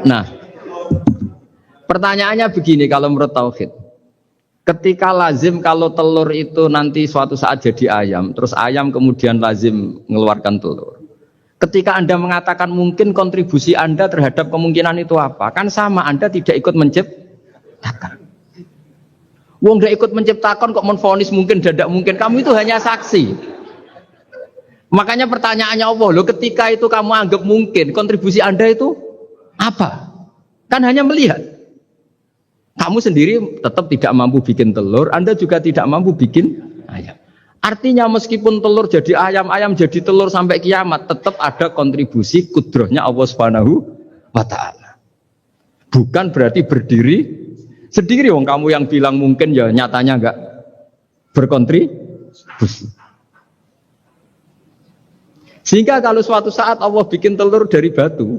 Nah, pertanyaannya begini kalau menurut tauhid. Ketika lazim kalau telur itu nanti suatu saat jadi ayam, terus ayam kemudian lazim mengeluarkan telur. Ketika Anda mengatakan mungkin kontribusi Anda terhadap kemungkinan itu apa? Kan sama, Anda tidak ikut menciptakan. Wong nggak ikut menciptakan kok menvonis mungkin dan tidak mungkin. Kamu itu hanya saksi. Makanya pertanyaannya Allah, loh ketika itu kamu anggap mungkin, kontribusi Anda itu apa? Kan hanya melihat. Kamu sendiri tetap tidak mampu bikin telur, Anda juga tidak mampu bikin ayam. Artinya meskipun telur jadi ayam, ayam jadi telur sampai kiamat, tetap ada kontribusi kudrohnya Allah Subhanahu wa ta'ala. Bukan berarti berdiri sendiri, wong kamu yang bilang mungkin ya nyatanya enggak berkontribusi. Sehingga kalau suatu saat Allah bikin telur dari batu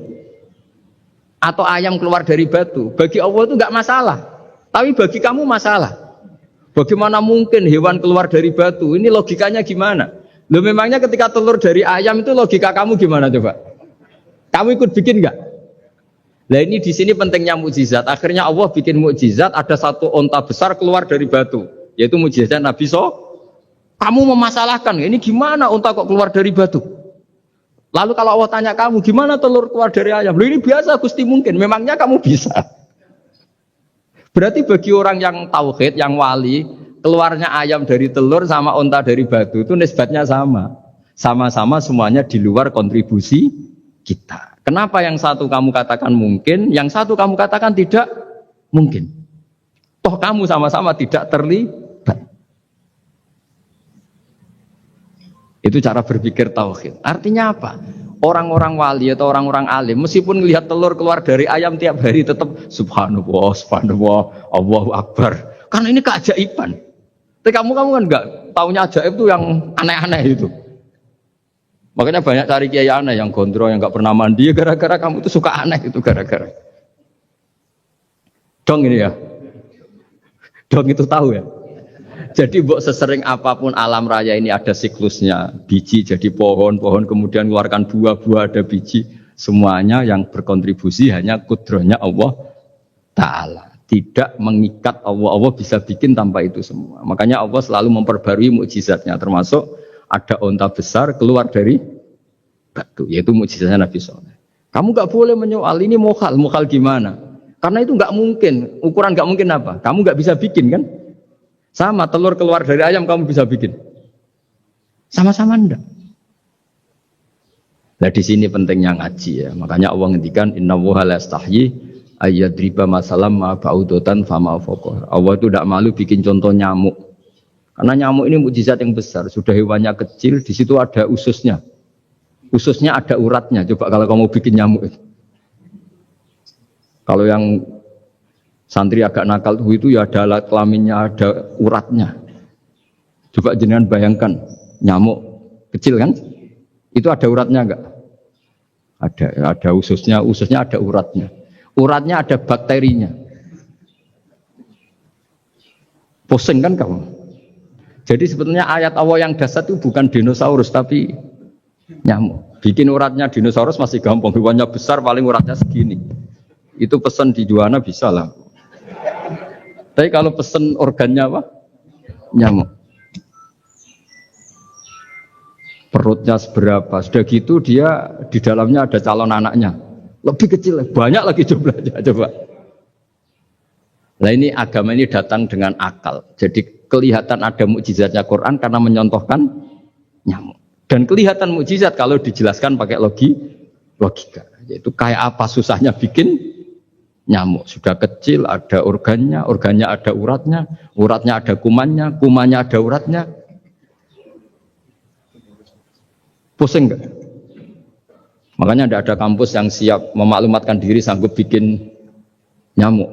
atau ayam keluar dari batu, bagi Allah itu enggak masalah. Tapi bagi kamu masalah. Bagaimana mungkin hewan keluar dari batu? Ini logikanya gimana? Loh memangnya ketika telur dari ayam itu logika kamu gimana coba? Kamu ikut bikin enggak? Nah ini di sini pentingnya mukjizat. Akhirnya Allah bikin mukjizat, ada satu onta besar keluar dari batu, yaitu mukjizat Nabi So. Kamu memasalahkan, ini gimana unta kok keluar dari batu? Lalu kalau Allah tanya kamu, gimana telur keluar dari ayam? Loh, ini biasa Gusti mungkin, memangnya kamu bisa? Berarti bagi orang yang tauhid, yang wali, keluarnya ayam dari telur sama unta dari batu itu nisbatnya sama. Sama-sama semuanya di luar kontribusi kita. Kenapa yang satu kamu katakan mungkin, yang satu kamu katakan tidak mungkin? Toh kamu sama-sama tidak terlibat. Itu cara berpikir tauhid. Artinya apa? Orang-orang wali atau orang-orang alim meskipun melihat telur keluar dari ayam tiap hari tetap subhanallah, subhanallah, Allahu Akbar. Karena ini keajaiban. Tapi kamu kan enggak taunya ajaib itu yang aneh-aneh itu. Makanya banyak cari kiai aneh yang gondrong, yang enggak pernah mandi gara-gara kamu itu suka aneh itu gara-gara. Dong ini ya. Dong itu tahu ya. Jadi mbok sesering apapun alam raya ini ada siklusnya. Biji jadi pohon, pohon kemudian mengeluarkan buah-buah ada biji. Semuanya yang berkontribusi hanya kudrohnya Allah Ta'ala. Tidak mengikat Allah. Allah bisa bikin tanpa itu semua. Makanya Allah selalu memperbarui mukjizatnya. Termasuk ada onta besar keluar dari batu. Yaitu mukjizatnya Nabi Soleh. Kamu gak boleh menyoal ini mukhal. Mukhal gimana? Karena itu gak mungkin. Ukuran gak mungkin apa? Kamu gak bisa bikin kan? Sama telur keluar dari ayam kamu bisa bikin. Sama-sama enggak. Nah di sini pentingnya ngaji ya. Makanya Allah ngendikan innallaha la yastahyi ayyadriba masalam ma ba'udatan fama fawqa. Allah itu tidak malu bikin contoh nyamuk. Karena nyamuk ini mukjizat yang besar. Sudah hewannya kecil, di situ ada ususnya. Ususnya ada uratnya. Coba kalau kamu bikin nyamuk. Kalau yang santri agak nakal itu ya ada alat kelaminnya, ada uratnya. Coba jenengan bayangkan nyamuk kecil kan? Itu ada uratnya enggak? Ada ususnya ada uratnya. Uratnya ada bakterinya. Pusing kan kamu? Jadi sebetulnya ayat Allah yang dasar itu bukan dinosaurus tapi nyamuk. Bikin uratnya dinosaurus masih gampang, hewannya besar paling uratnya segini. Itu pesan di Juwana bisa lah. Tapi kalau pesen organnya apa? Nyamuk. Perutnya seberapa? Sudah gitu dia di dalamnya ada calon anaknya. Lebih kecil, banyak lagi jumlahnya. Coba. Nah ini agama ini datang dengan akal. Jadi kelihatan ada mukjizatnya Quran karena menyontohkan nyamuk. Dan kelihatan mukjizat kalau dijelaskan pakai logika. Yaitu kayak apa susahnya bikin nyamuk. Sudah kecil, ada organnya, organnya ada uratnya, uratnya ada kumannya, kumannya ada uratnya. Pusing enggak? Makanya tidak ada kampus yang siap memaklumatkan diri sanggup bikin nyamuk.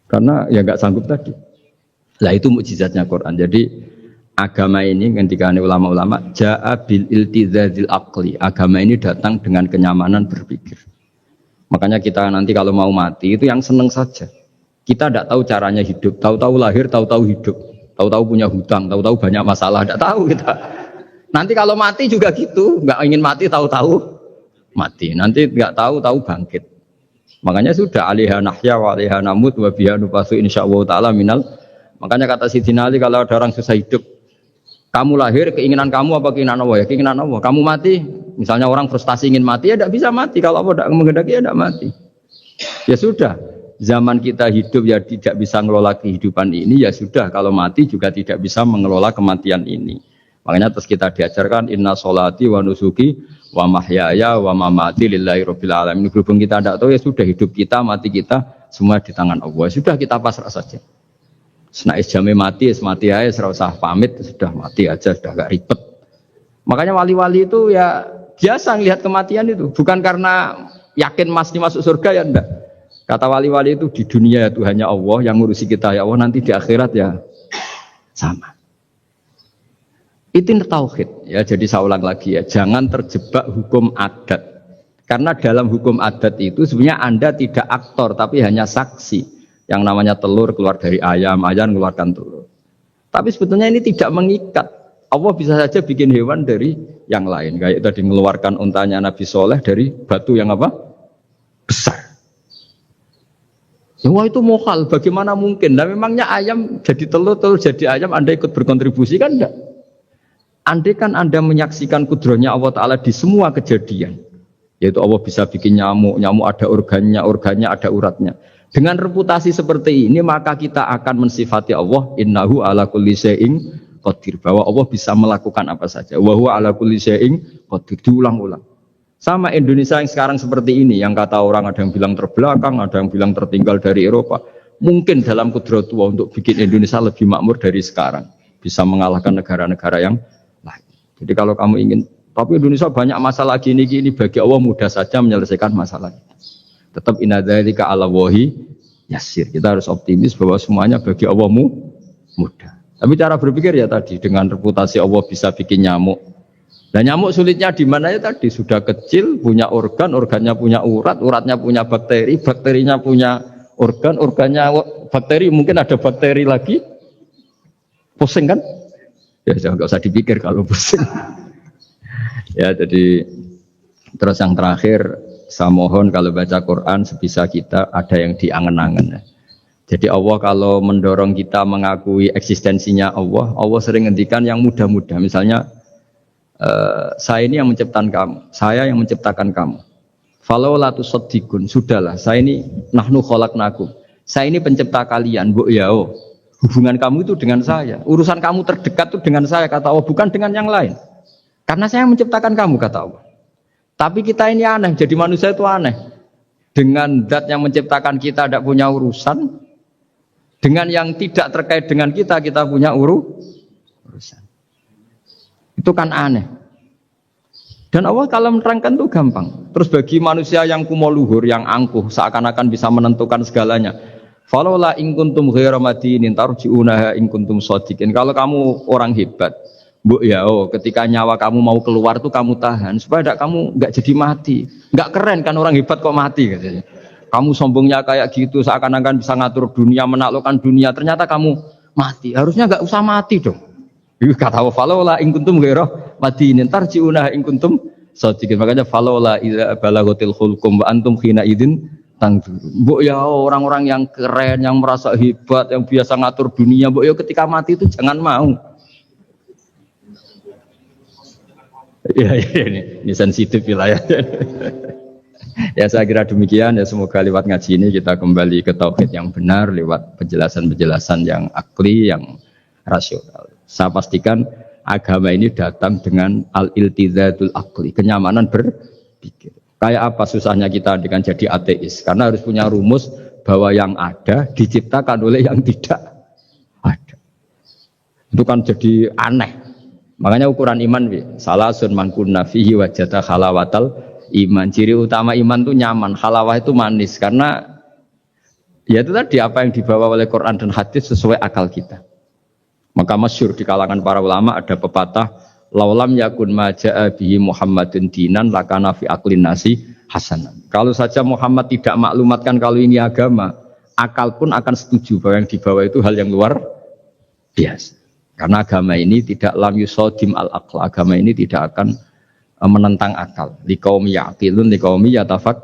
Karena ya enggak sanggup tadi. Lah itu mukjizatnya Quran. Jadi agama ini ketika ulama-ulama ja'a bil iltizazil aqli. Agama ini datang dengan kenyamanan berpikir. Makanya kita nanti kalau mau mati itu yang seneng saja. Kita tidak tahu caranya hidup, tahu-tahu lahir, tahu-tahu hidup, tahu-tahu punya hutang, tahu-tahu banyak masalah, tidak tahu kita. Nanti kalau mati juga gitu, nggak ingin mati, tahu-tahu mati. Nanti nggak tahu bangkit. Makanya sudah alaiha nahya wa alaiha namut wa biha nufasu insyaallah taala minal. Makanya kata Sidina Ali kalau ada orang susah hidup, kamu lahir keinginan kamu apa keinginan Allah? Ya keinginan Allah. Kamu mati, misalnya orang frustasi ingin mati ya tidak bisa mati. Kalau Allah tidak menghendaki ya tidak mati. Ya sudah, zaman kita hidup ya tidak bisa mengelola kehidupan ini ya sudah. Kalau mati juga tidak bisa mengelola kematian ini. Makanya terus kita diajarkan inna sholati wa nusuki wa mahyaya wa mamati lillahi rabbil alamin. Berhubung kita tidak tahu ya sudah hidup kita, mati kita semua di tangan Allah. Sudah kita pasrah saja. Senais jamnya mati aja, serasa pamit, sudah mati aja, sudah gak ribet. Makanya wali-wali itu ya biasa ngelihat kematian itu, bukan karena yakin pasti masuk surga ya enggak. Kata wali-wali itu di dunia itu hanya Allah yang ngurusi kita ya Allah, nanti di akhirat ya sama. Itu tauhid ya. Jadi saya ulang lagi ya, jangan terjebak hukum adat. Karena dalam hukum adat itu sebenarnya Anda tidak aktor tapi hanya saksi. Yang namanya telur keluar dari ayam, ayam mengeluarkan telur. Tapi sebetulnya ini tidak mengikat. Allah bisa saja bikin hewan dari yang lain. Kayak tadi mengeluarkan untanya Nabi Soleh dari batu yang apa? Besar. Wah itu mohal, bagaimana mungkin? Nah memangnya ayam jadi telur, telur jadi ayam, Anda ikut berkontribusi kan enggak? Andai kan Anda menyaksikan kudrohnya Allah Ta'ala di semua kejadian, yaitu Allah bisa bikin nyamuk, nyamuk ada organnya, organnya ada uratnya. Dengan reputasi seperti ini, maka kita akan mensifati Allah, innahu ala kulli syai'in qadir, bahwa Allah bisa melakukan apa saja. Wa huwa ala kulli syai'in qadir, diulang-ulang. Sama Indonesia yang sekarang seperti ini, yang kata orang ada yang bilang terbelakang, ada yang bilang tertinggal dari Eropa. Mungkin dalam kudrat Allah untuk bikin Indonesia lebih makmur dari sekarang, bisa mengalahkan negara-negara yang lain. Jadi kalau kamu ingin, tapi Indonesia banyak masalah gini-gini, bagi Allah mudah saja menyelesaikan masalah. Tetap inna dzalika 'ala Allahi yasir. Kita harus optimis bahwa semuanya bagi Allah mudah. Tapi cara berpikir ya tadi, dengan reputasi Allah bisa bikin nyamuk. Dan nyamuk sulitnya di mana ya tadi, sudah kecil, punya organ, organnya punya urat, uratnya punya bakteri, bakterinya punya organ, organnya bakteri, mungkin ada bakteri lagi. Pusing kan? Ya jangan, nggak usah dipikir kalau pusing. Ya jadi terus yang terakhir, saya mohon kalau baca Quran sebisa kita ada yang diangen-angen. Jadi Allah kalau mendorong kita mengakui eksistensinya Allah, Allah sering ngendikan yang mudah-mudah. Misalnya, saya ini yang menciptakan kamu, saya yang menciptakan kamu. Falau la tusaddiqun, sudahlah, saya ini nahnu khalaqnakum. Saya ini pencipta kalian, mbok yao. Hubungan kamu itu dengan saya, urusan kamu terdekat itu dengan saya, kata Allah, bukan dengan yang lain. Karena saya yang menciptakan kamu, kata Allah. Tapi kita ini aneh, jadi manusia itu aneh. Dengan zat yang menciptakan kita tidak punya urusan, dengan yang tidak terkait dengan kita punya urusan. Itu kan aneh. Dan Allah kalau menerangkan itu gampang. Terus bagi manusia yang kumo luhur, yang angkuh, seakan-akan bisa menentukan segalanya. Falaula in kuntum ghairu madinin tarji'unaha in kuntum shadiqin. Kalau kamu orang hebat, mbok ya, ketika nyawa kamu mau keluar tuh kamu tahan supaya kamu enggak jadi mati. Enggak keren kan orang hebat kok mati katanya. Kamu sombongnya kayak gitu, seakan-akan bisa ngatur dunia, menaklukkan dunia, ternyata kamu mati. Harusnya enggak usah mati dong. Kata Allah, falaula in kuntum ghairu madinin tarji'unaha in kuntum shadiqin. Makanya falaula idza balaghatil khulqum wa antum khina idzin tangdur. Mbok ya orang-orang yang keren, yang merasa hebat, yang biasa ngatur dunia, mbok ya ketika mati itu jangan mau. Ya ini sensitif wilayah. Ya saya kira demikian ya, semoga lewat ngaji ini kita kembali ke tauhid yang benar lewat penjelasan-penjelasan yang akli, yang rasional. Saya pastikan agama ini datang dengan al-iltizatul akli, kenyamanan berpikir. Kayak apa susahnya kita dengan jadi ateis? Karena harus punya rumus bahwa yang ada diciptakan oleh yang tidak ada. Itu kan jadi aneh. Makanya ukuran iman, salasun mangkunna fihi wajada halawatal iman. Ciri utama iman itu nyaman, halawah itu manis. Karena ya itu tadi apa yang dibawa oleh Quran dan hadis sesuai akal kita. Maka masyhur di kalangan para ulama ada pepatah, laulam yakun maja'a bihi Muhammadun dinan lakana fi aqlin nasi hasanan. Kalau saja Muhammad tidak maklumatkan kalau ini agama, akal pun akan setuju bahwa yang dibawa itu hal yang luar biasa. Karena agama ini tidak lam yusodim al-aql, agama ini tidak akan menentang akal. Liqaumi ya'qilun liqaumi yatafak.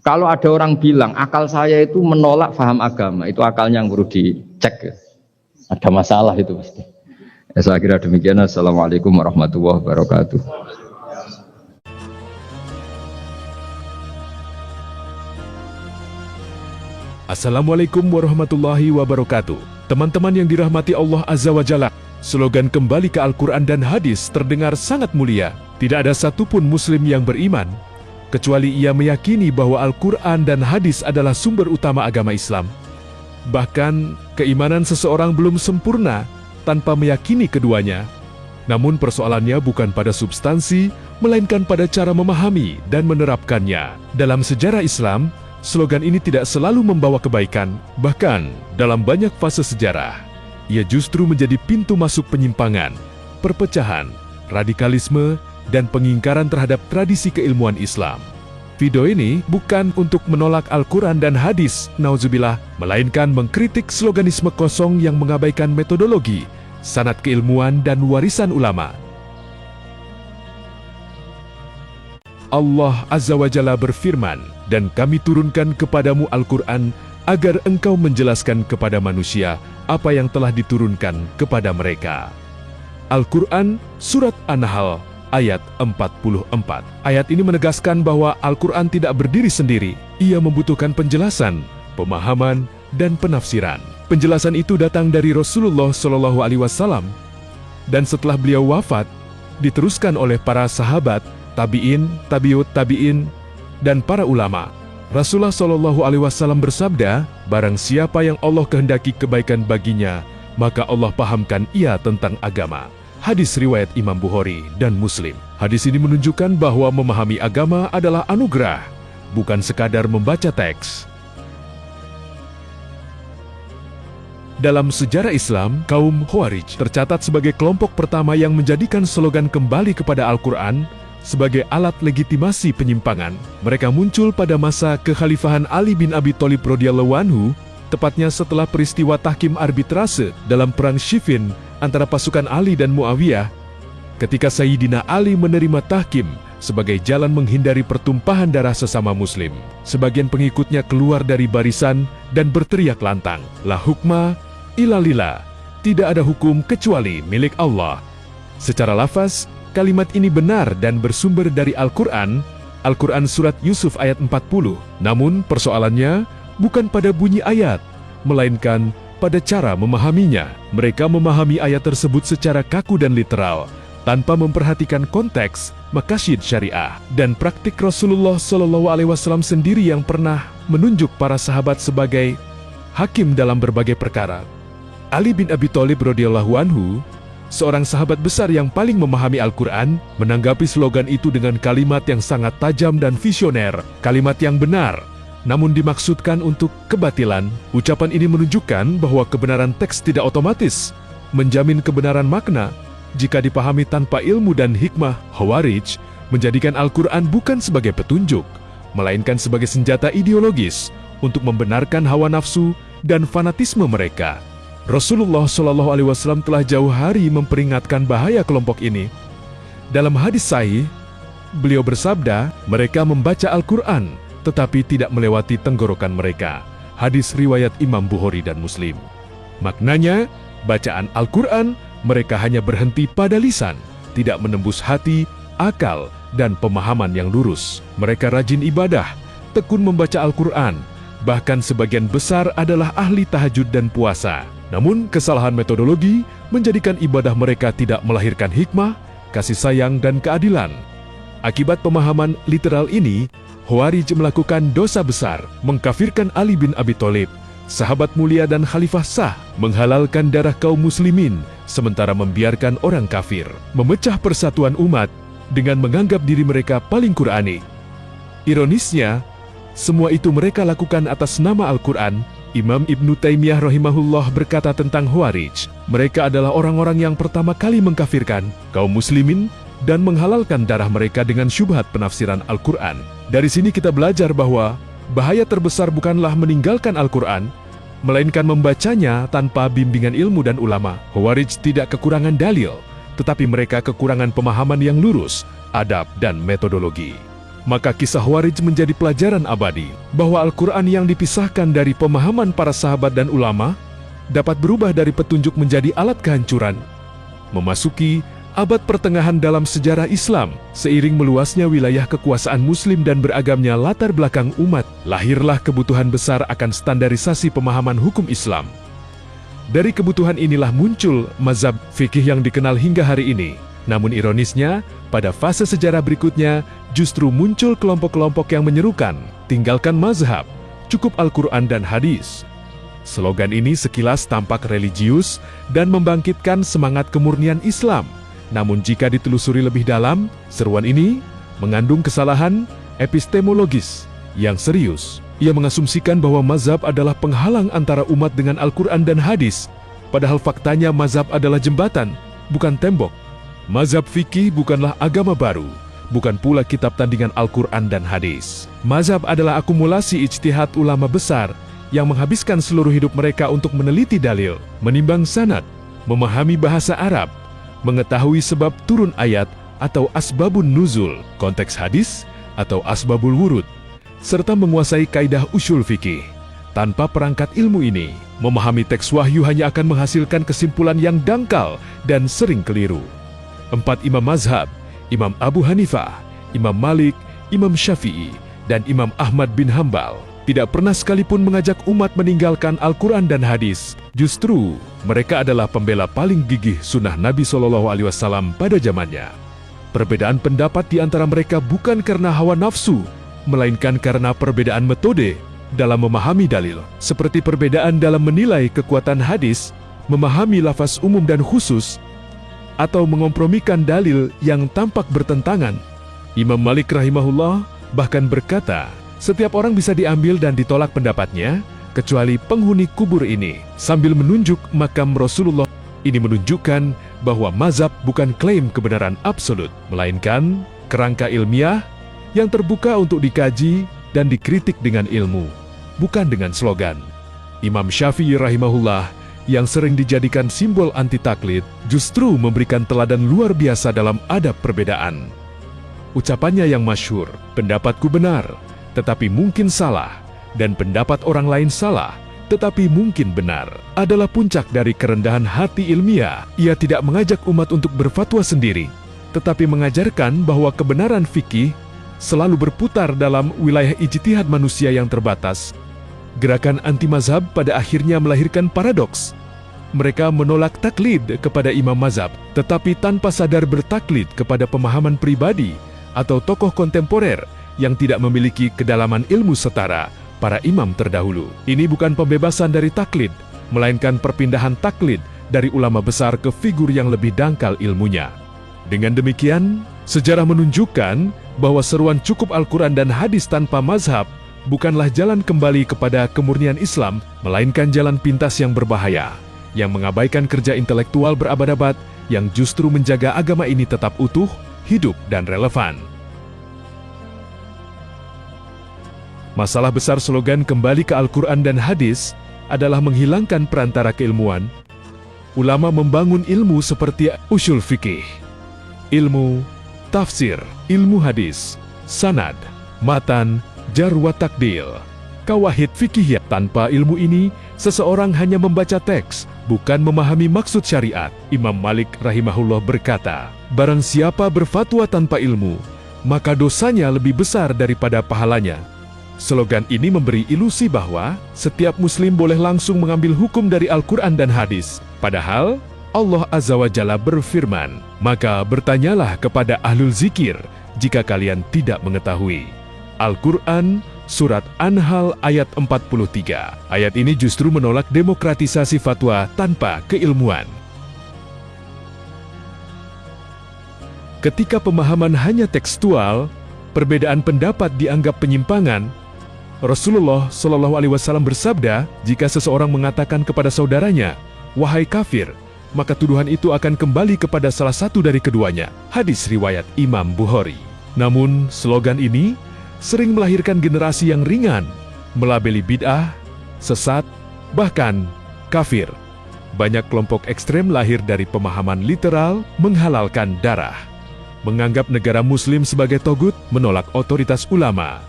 Kalau ada orang bilang akal saya itu menolak faham agama, itu akalnya yang perlu dicek. Ada masalah itu pasti. Ya, saya kira demikian. Assalamualaikum warahmatullahi wabarakatuh. Assalamualaikum warahmatullahi wabarakatuh. Teman-teman yang dirahmati Allah Azza wa Jalla, slogan kembali ke Al-Quran dan hadis terdengar sangat mulia. Tidak ada satupun muslim yang beriman kecuali ia meyakini bahwa Al-Quran dan hadis adalah sumber utama agama Islam. Bahkan, keimanan seseorang belum sempurna tanpa meyakini keduanya. Namun persoalannya bukan pada substansi, melainkan pada cara memahami dan menerapkannya. Dalam sejarah Islam, slogan ini tidak selalu membawa kebaikan. Bahkan, dalam banyak fase sejarah, ia justru menjadi pintu masuk penyimpangan, perpecahan, radikalisme, dan pengingkaran terhadap tradisi keilmuan Islam. Video ini bukan untuk menolak Al-Quran dan hadis, nauzubillah, melainkan mengkritik sloganisme kosong yang mengabaikan metodologi, sanad keilmuan dan warisan ulama. Allah Azza wa Jalla berfirman, dan kami turunkan kepadamu Al-Quran agar engkau menjelaskan kepada manusia apa yang telah diturunkan kepada mereka. Al-Quran Surat An-Nahl ayat 44. Ayat ini menegaskan bahwa Al-Quran tidak berdiri sendiri. Ia membutuhkan penjelasan, pemahaman, dan penafsiran. Penjelasan itu datang dari Rasulullah SAW, dan setelah beliau wafat, diteruskan oleh para sahabat, tabi'in, tabi'ut tabi'in, dan para ulama. Rasulullah SAW bersabda, barang siapa yang Allah kehendaki kebaikan baginya, maka Allah pahamkan ia tentang agama. Hadis riwayat Imam Bukhari dan Muslim. Hadis ini menunjukkan bahwa memahami agama adalah anugerah, bukan sekadar membaca teks. Dalam sejarah Islam, kaum Khawarij tercatat sebagai kelompok pertama yang menjadikan slogan kembali kepada Al-Quran sebagai alat legitimasi penyimpangan. Mereka muncul pada masa kekhalifahan Ali bin Abi Thalib radhiyallahu anhu, tepatnya setelah peristiwa tahkim arbitrase dalam Perang Siffin antara pasukan Ali dan Muawiyah, ketika Sayyidina Ali menerima tahkim sebagai jalan menghindari pertumpahan darah sesama muslim. Sebagian pengikutnya keluar dari barisan dan berteriak lantang, La hukma illa lillah, tidak ada hukum kecuali milik Allah. Secara lafaz, kalimat ini benar dan bersumber dari Al-Quran, Al-Quran Surat Yusuf ayat 40. Namun persoalannya bukan pada bunyi ayat, melainkan pada cara memahaminya. Mereka memahami ayat tersebut secara kaku dan literal, tanpa memperhatikan konteks, maqasid syariah, dan praktik Rasulullah SAW sendiri yang pernah menunjuk para sahabat sebagai hakim dalam berbagai perkara. Ali bin Abi Thalib radhiyallahu anhu, seorang sahabat besar yang paling memahami Al-Quran, menanggapi slogan itu dengan kalimat yang sangat tajam dan visioner, kalimat yang benar, namun dimaksudkan untuk kebatilan. Ucapan ini menunjukkan bahwa kebenaran teks tidak otomatis menjamin kebenaran makna jika dipahami tanpa ilmu dan hikmah. Khawarij menjadikan Al-Quran bukan sebagai petunjuk, melainkan sebagai senjata ideologis untuk membenarkan hawa nafsu dan fanatisme mereka. Rasulullah SAW telah jauh hari memperingatkan bahaya kelompok ini. Dalam hadis sahih, beliau bersabda, mereka membaca Al-Quran tetapi tidak melewati tenggorokan mereka. Hadis riwayat Imam Bukhari dan Muslim. Maknanya, bacaan Al-Quran mereka hanya berhenti pada lisan, tidak menembus hati, akal, dan pemahaman yang lurus. Mereka rajin ibadah, tekun membaca Al-Quran, bahkan sebagian besar adalah ahli tahajud dan puasa. Namun, kesalahan metodologi menjadikan ibadah mereka tidak melahirkan hikmah, kasih sayang, dan keadilan. Akibat pemahaman literal ini, Khawarij melakukan dosa besar, mengkafirkan Ali bin Abi Thalib, sahabat mulia dan khalifah sah, menghalalkan darah kaum muslimin, sementara membiarkan orang kafir, memecah persatuan umat dengan menganggap diri mereka paling Qur'ani. Ironisnya, semua itu mereka lakukan atas nama Al-Quran. Imam Ibnu Taimiyah rahimahullah berkata tentang Khawarij, mereka adalah orang-orang yang pertama kali mengkafirkan kaum muslimin dan menghalalkan darah mereka dengan syubhat penafsiran Al-Quran. Dari sini kita belajar bahwa bahaya terbesar bukanlah meninggalkan Al-Quran, melainkan membacanya tanpa bimbingan ilmu dan ulama. Khawarij tidak kekurangan dalil, tetapi mereka kekurangan pemahaman yang lurus, adab, dan metodologi. Maka kisah Khawarij menjadi pelajaran abadi bahwa Al-Quran yang dipisahkan dari pemahaman para sahabat dan ulama dapat berubah dari petunjuk menjadi alat kehancuran. Memasuki abad pertengahan dalam sejarah Islam, seiring meluasnya wilayah kekuasaan Muslim dan beragamnya latar belakang umat, lahirlah kebutuhan besar akan standarisasi pemahaman hukum Islam. Dari kebutuhan inilah muncul mazhab fikih yang dikenal hingga hari ini. Namun ironisnya, pada fase sejarah berikutnya, justru muncul kelompok-kelompok yang menyerukan, tinggalkan mazhab, cukup Al-Quran dan hadis. Slogan ini sekilas tampak religius dan membangkitkan semangat kemurnian Islam. Namun jika ditelusuri lebih dalam, seruan ini mengandung kesalahan epistemologis yang serius. Ia mengasumsikan bahwa mazhab adalah penghalang antara umat dengan Al-Quran dan hadis, padahal faktanya mazhab adalah jembatan, bukan tembok. Mazhab fikih bukanlah agama baru, bukan pula kitab tandingan Al-Quran dan hadis. Mazhab adalah akumulasi ijtihad ulama besar yang menghabiskan seluruh hidup mereka untuk meneliti dalil, menimbang sanad, memahami bahasa Arab, mengetahui sebab turun ayat atau asbabun nuzul, konteks hadis atau asbabul wurud, serta menguasai kaidah usul fikih. Tanpa perangkat ilmu ini, memahami teks wahyu hanya akan menghasilkan kesimpulan yang dangkal dan sering keliru. 4 imam mazhab, Imam Abu Hanifah, Imam Malik, Imam Syafi'i, dan Imam Ahmad bin Hambal tidak pernah sekalipun mengajak umat meninggalkan Al-Quran dan hadis. Justru, mereka adalah pembela paling gigih sunnah Nabi SAW pada zamannya. Perbedaan pendapat di antara mereka bukan karena hawa nafsu, melainkan karena perbedaan metode dalam memahami dalil. Seperti perbedaan dalam menilai kekuatan hadis, memahami lafaz umum dan khusus, atau mengompromikan dalil yang tampak bertentangan. Imam Malik rahimahullah bahkan berkata, setiap orang bisa diambil dan ditolak pendapatnya, kecuali penghuni kubur ini. Sambil menunjuk makam Rasulullah, ini menunjukkan bahwa mazhab bukan klaim kebenaran absolut, melainkan kerangka ilmiah yang terbuka untuk dikaji dan dikritik dengan ilmu, bukan dengan slogan. Imam Syafi'i rahimahullah yang sering dijadikan simbol anti-taklid, justru memberikan teladan luar biasa dalam adab perbedaan. Ucapannya yang masyhur, pendapatku benar, tetapi mungkin salah, dan pendapat orang lain salah, tetapi mungkin benar, adalah puncak dari kerendahan hati ilmiah. Ia tidak mengajak umat untuk berfatwa sendiri, tetapi mengajarkan bahwa kebenaran fikih selalu berputar dalam wilayah ijtihad manusia yang terbatas. Gerakan anti-mazhab pada akhirnya melahirkan paradoks. Mereka menolak taklid kepada imam mazhab, tetapi tanpa sadar bertaklid kepada pemahaman pribadi atau tokoh kontemporer yang tidak memiliki kedalaman ilmu setara para imam terdahulu. Ini bukan pembebasan dari taklid, melainkan perpindahan taklid dari ulama besar ke figur yang lebih dangkal ilmunya. Dengan demikian, sejarah menunjukkan bahwa seruan cukup Al-Quran dan hadis tanpa mazhab bukanlah jalan kembali kepada kemurnian Islam, melainkan jalan pintas yang berbahaya, yang mengabaikan kerja intelektual berabad-abad yang justru menjaga agama ini tetap utuh, hidup, dan relevan. Masalah besar slogan kembali ke Al-Quran dan hadis adalah menghilangkan perantara keilmuan. Ulama membangun ilmu seperti usul fikih, ilmu tafsir, ilmu hadis, sanad, matan, jar wa takdil, kawahid fikih. Tanpa ilmu ini, seseorang hanya membaca teks, bukan memahami maksud syariat. Imam Malik rahimahullah berkata, barang siapa berfatwa tanpa ilmu, maka dosanya lebih besar daripada pahalanya. Slogan ini memberi ilusi bahwa setiap muslim boleh langsung mengambil hukum dari Al-Quran dan hadis. Padahal, Allah Azza wa Jalla berfirman, maka bertanyalah kepada ahlul zikir jika kalian tidak mengetahui. Al-Quran, Surat An-Nahl ayat 43. Ayat ini justru menolak demokratisasi fatwa tanpa keilmuan. Ketika pemahaman hanya tekstual, perbedaan pendapat dianggap penyimpangan. Rasulullah Shallallahu Alaihi Wasallam bersabda, jika seseorang mengatakan kepada saudaranya, wahai kafir, maka tuduhan itu akan kembali kepada salah satu dari keduanya. Hadis riwayat Imam Bukhari. Namun, slogan ini sering melahirkan generasi yang ringan, melabeli bid'ah, sesat, bahkan kafir. Banyak kelompok ekstrem lahir dari pemahaman literal, menghalalkan darah, menganggap negara muslim sebagai togut, menolak otoritas ulama.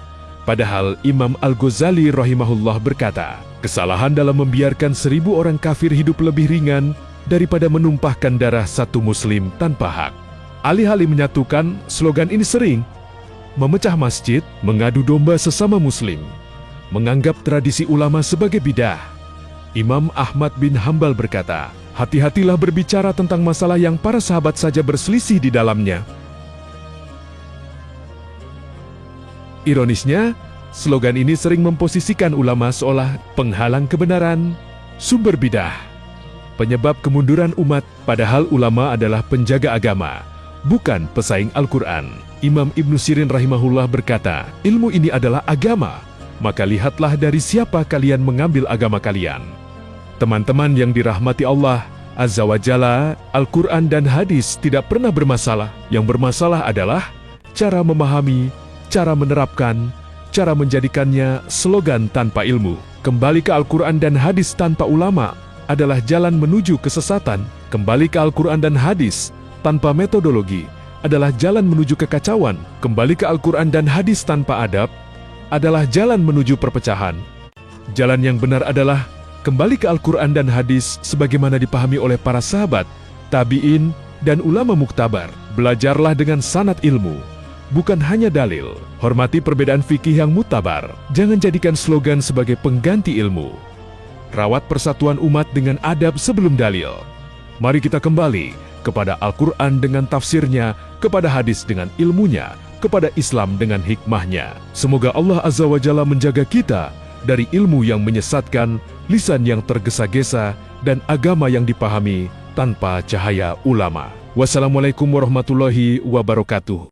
Padahal Imam Al-Ghazali rahimahullah berkata, kesalahan dalam membiarkan 1000 orang kafir hidup lebih ringan daripada menumpahkan darah satu muslim tanpa hak. Alih-alih menyatukan, slogan ini sering memecah masjid, mengadu domba sesama muslim, menganggap tradisi ulama sebagai bidah. Imam Ahmad bin Hambal berkata, hati-hatilah berbicara tentang masalah yang para sahabat saja berselisih di dalamnya. Ironisnya, slogan ini sering memposisikan ulama seolah penghalang kebenaran, sumber bidah, penyebab kemunduran umat, padahal ulama adalah penjaga agama, bukan pesaing Al-Quran. Imam Ibnu Sirin rahimahullah berkata, ilmu ini adalah agama, maka lihatlah dari siapa kalian mengambil agama kalian. Teman-teman yang dirahmati Allah Azza wa Jalla, Al-Quran dan hadis tidak pernah bermasalah. Yang bermasalah adalah cara memahami, cara menerapkan, cara menjadikannya slogan tanpa ilmu. Kembali ke Al-Quran dan hadis tanpa ulama adalah jalan menuju kesesatan. Kembali ke Al-Quran dan hadis tanpa metodologi adalah jalan menuju kekacauan. Kembali ke Al-Quran dan hadis tanpa adab adalah jalan menuju perpecahan. Jalan yang benar adalah kembali ke Al-Quran dan hadis sebagaimana dipahami oleh para sahabat, tabi'in, dan ulama muktabar. Belajarlah dengan sanad ilmu, bukan hanya dalil. Hormati perbedaan fikih yang mutabar. Jangan jadikan slogan sebagai pengganti ilmu. Rawat persatuan umat dengan adab sebelum dalil. Mari kita kembali kepada Al-Quran dengan tafsirnya, kepada hadis dengan ilmunya, kepada Islam dengan hikmahnya. Semoga Allah Azza wa Jalla menjaga kita dari ilmu yang menyesatkan, lisan yang tergesa-gesa, dan agama yang dipahami tanpa cahaya ulama. Wassalamualaikum warahmatullahi wabarakatuh.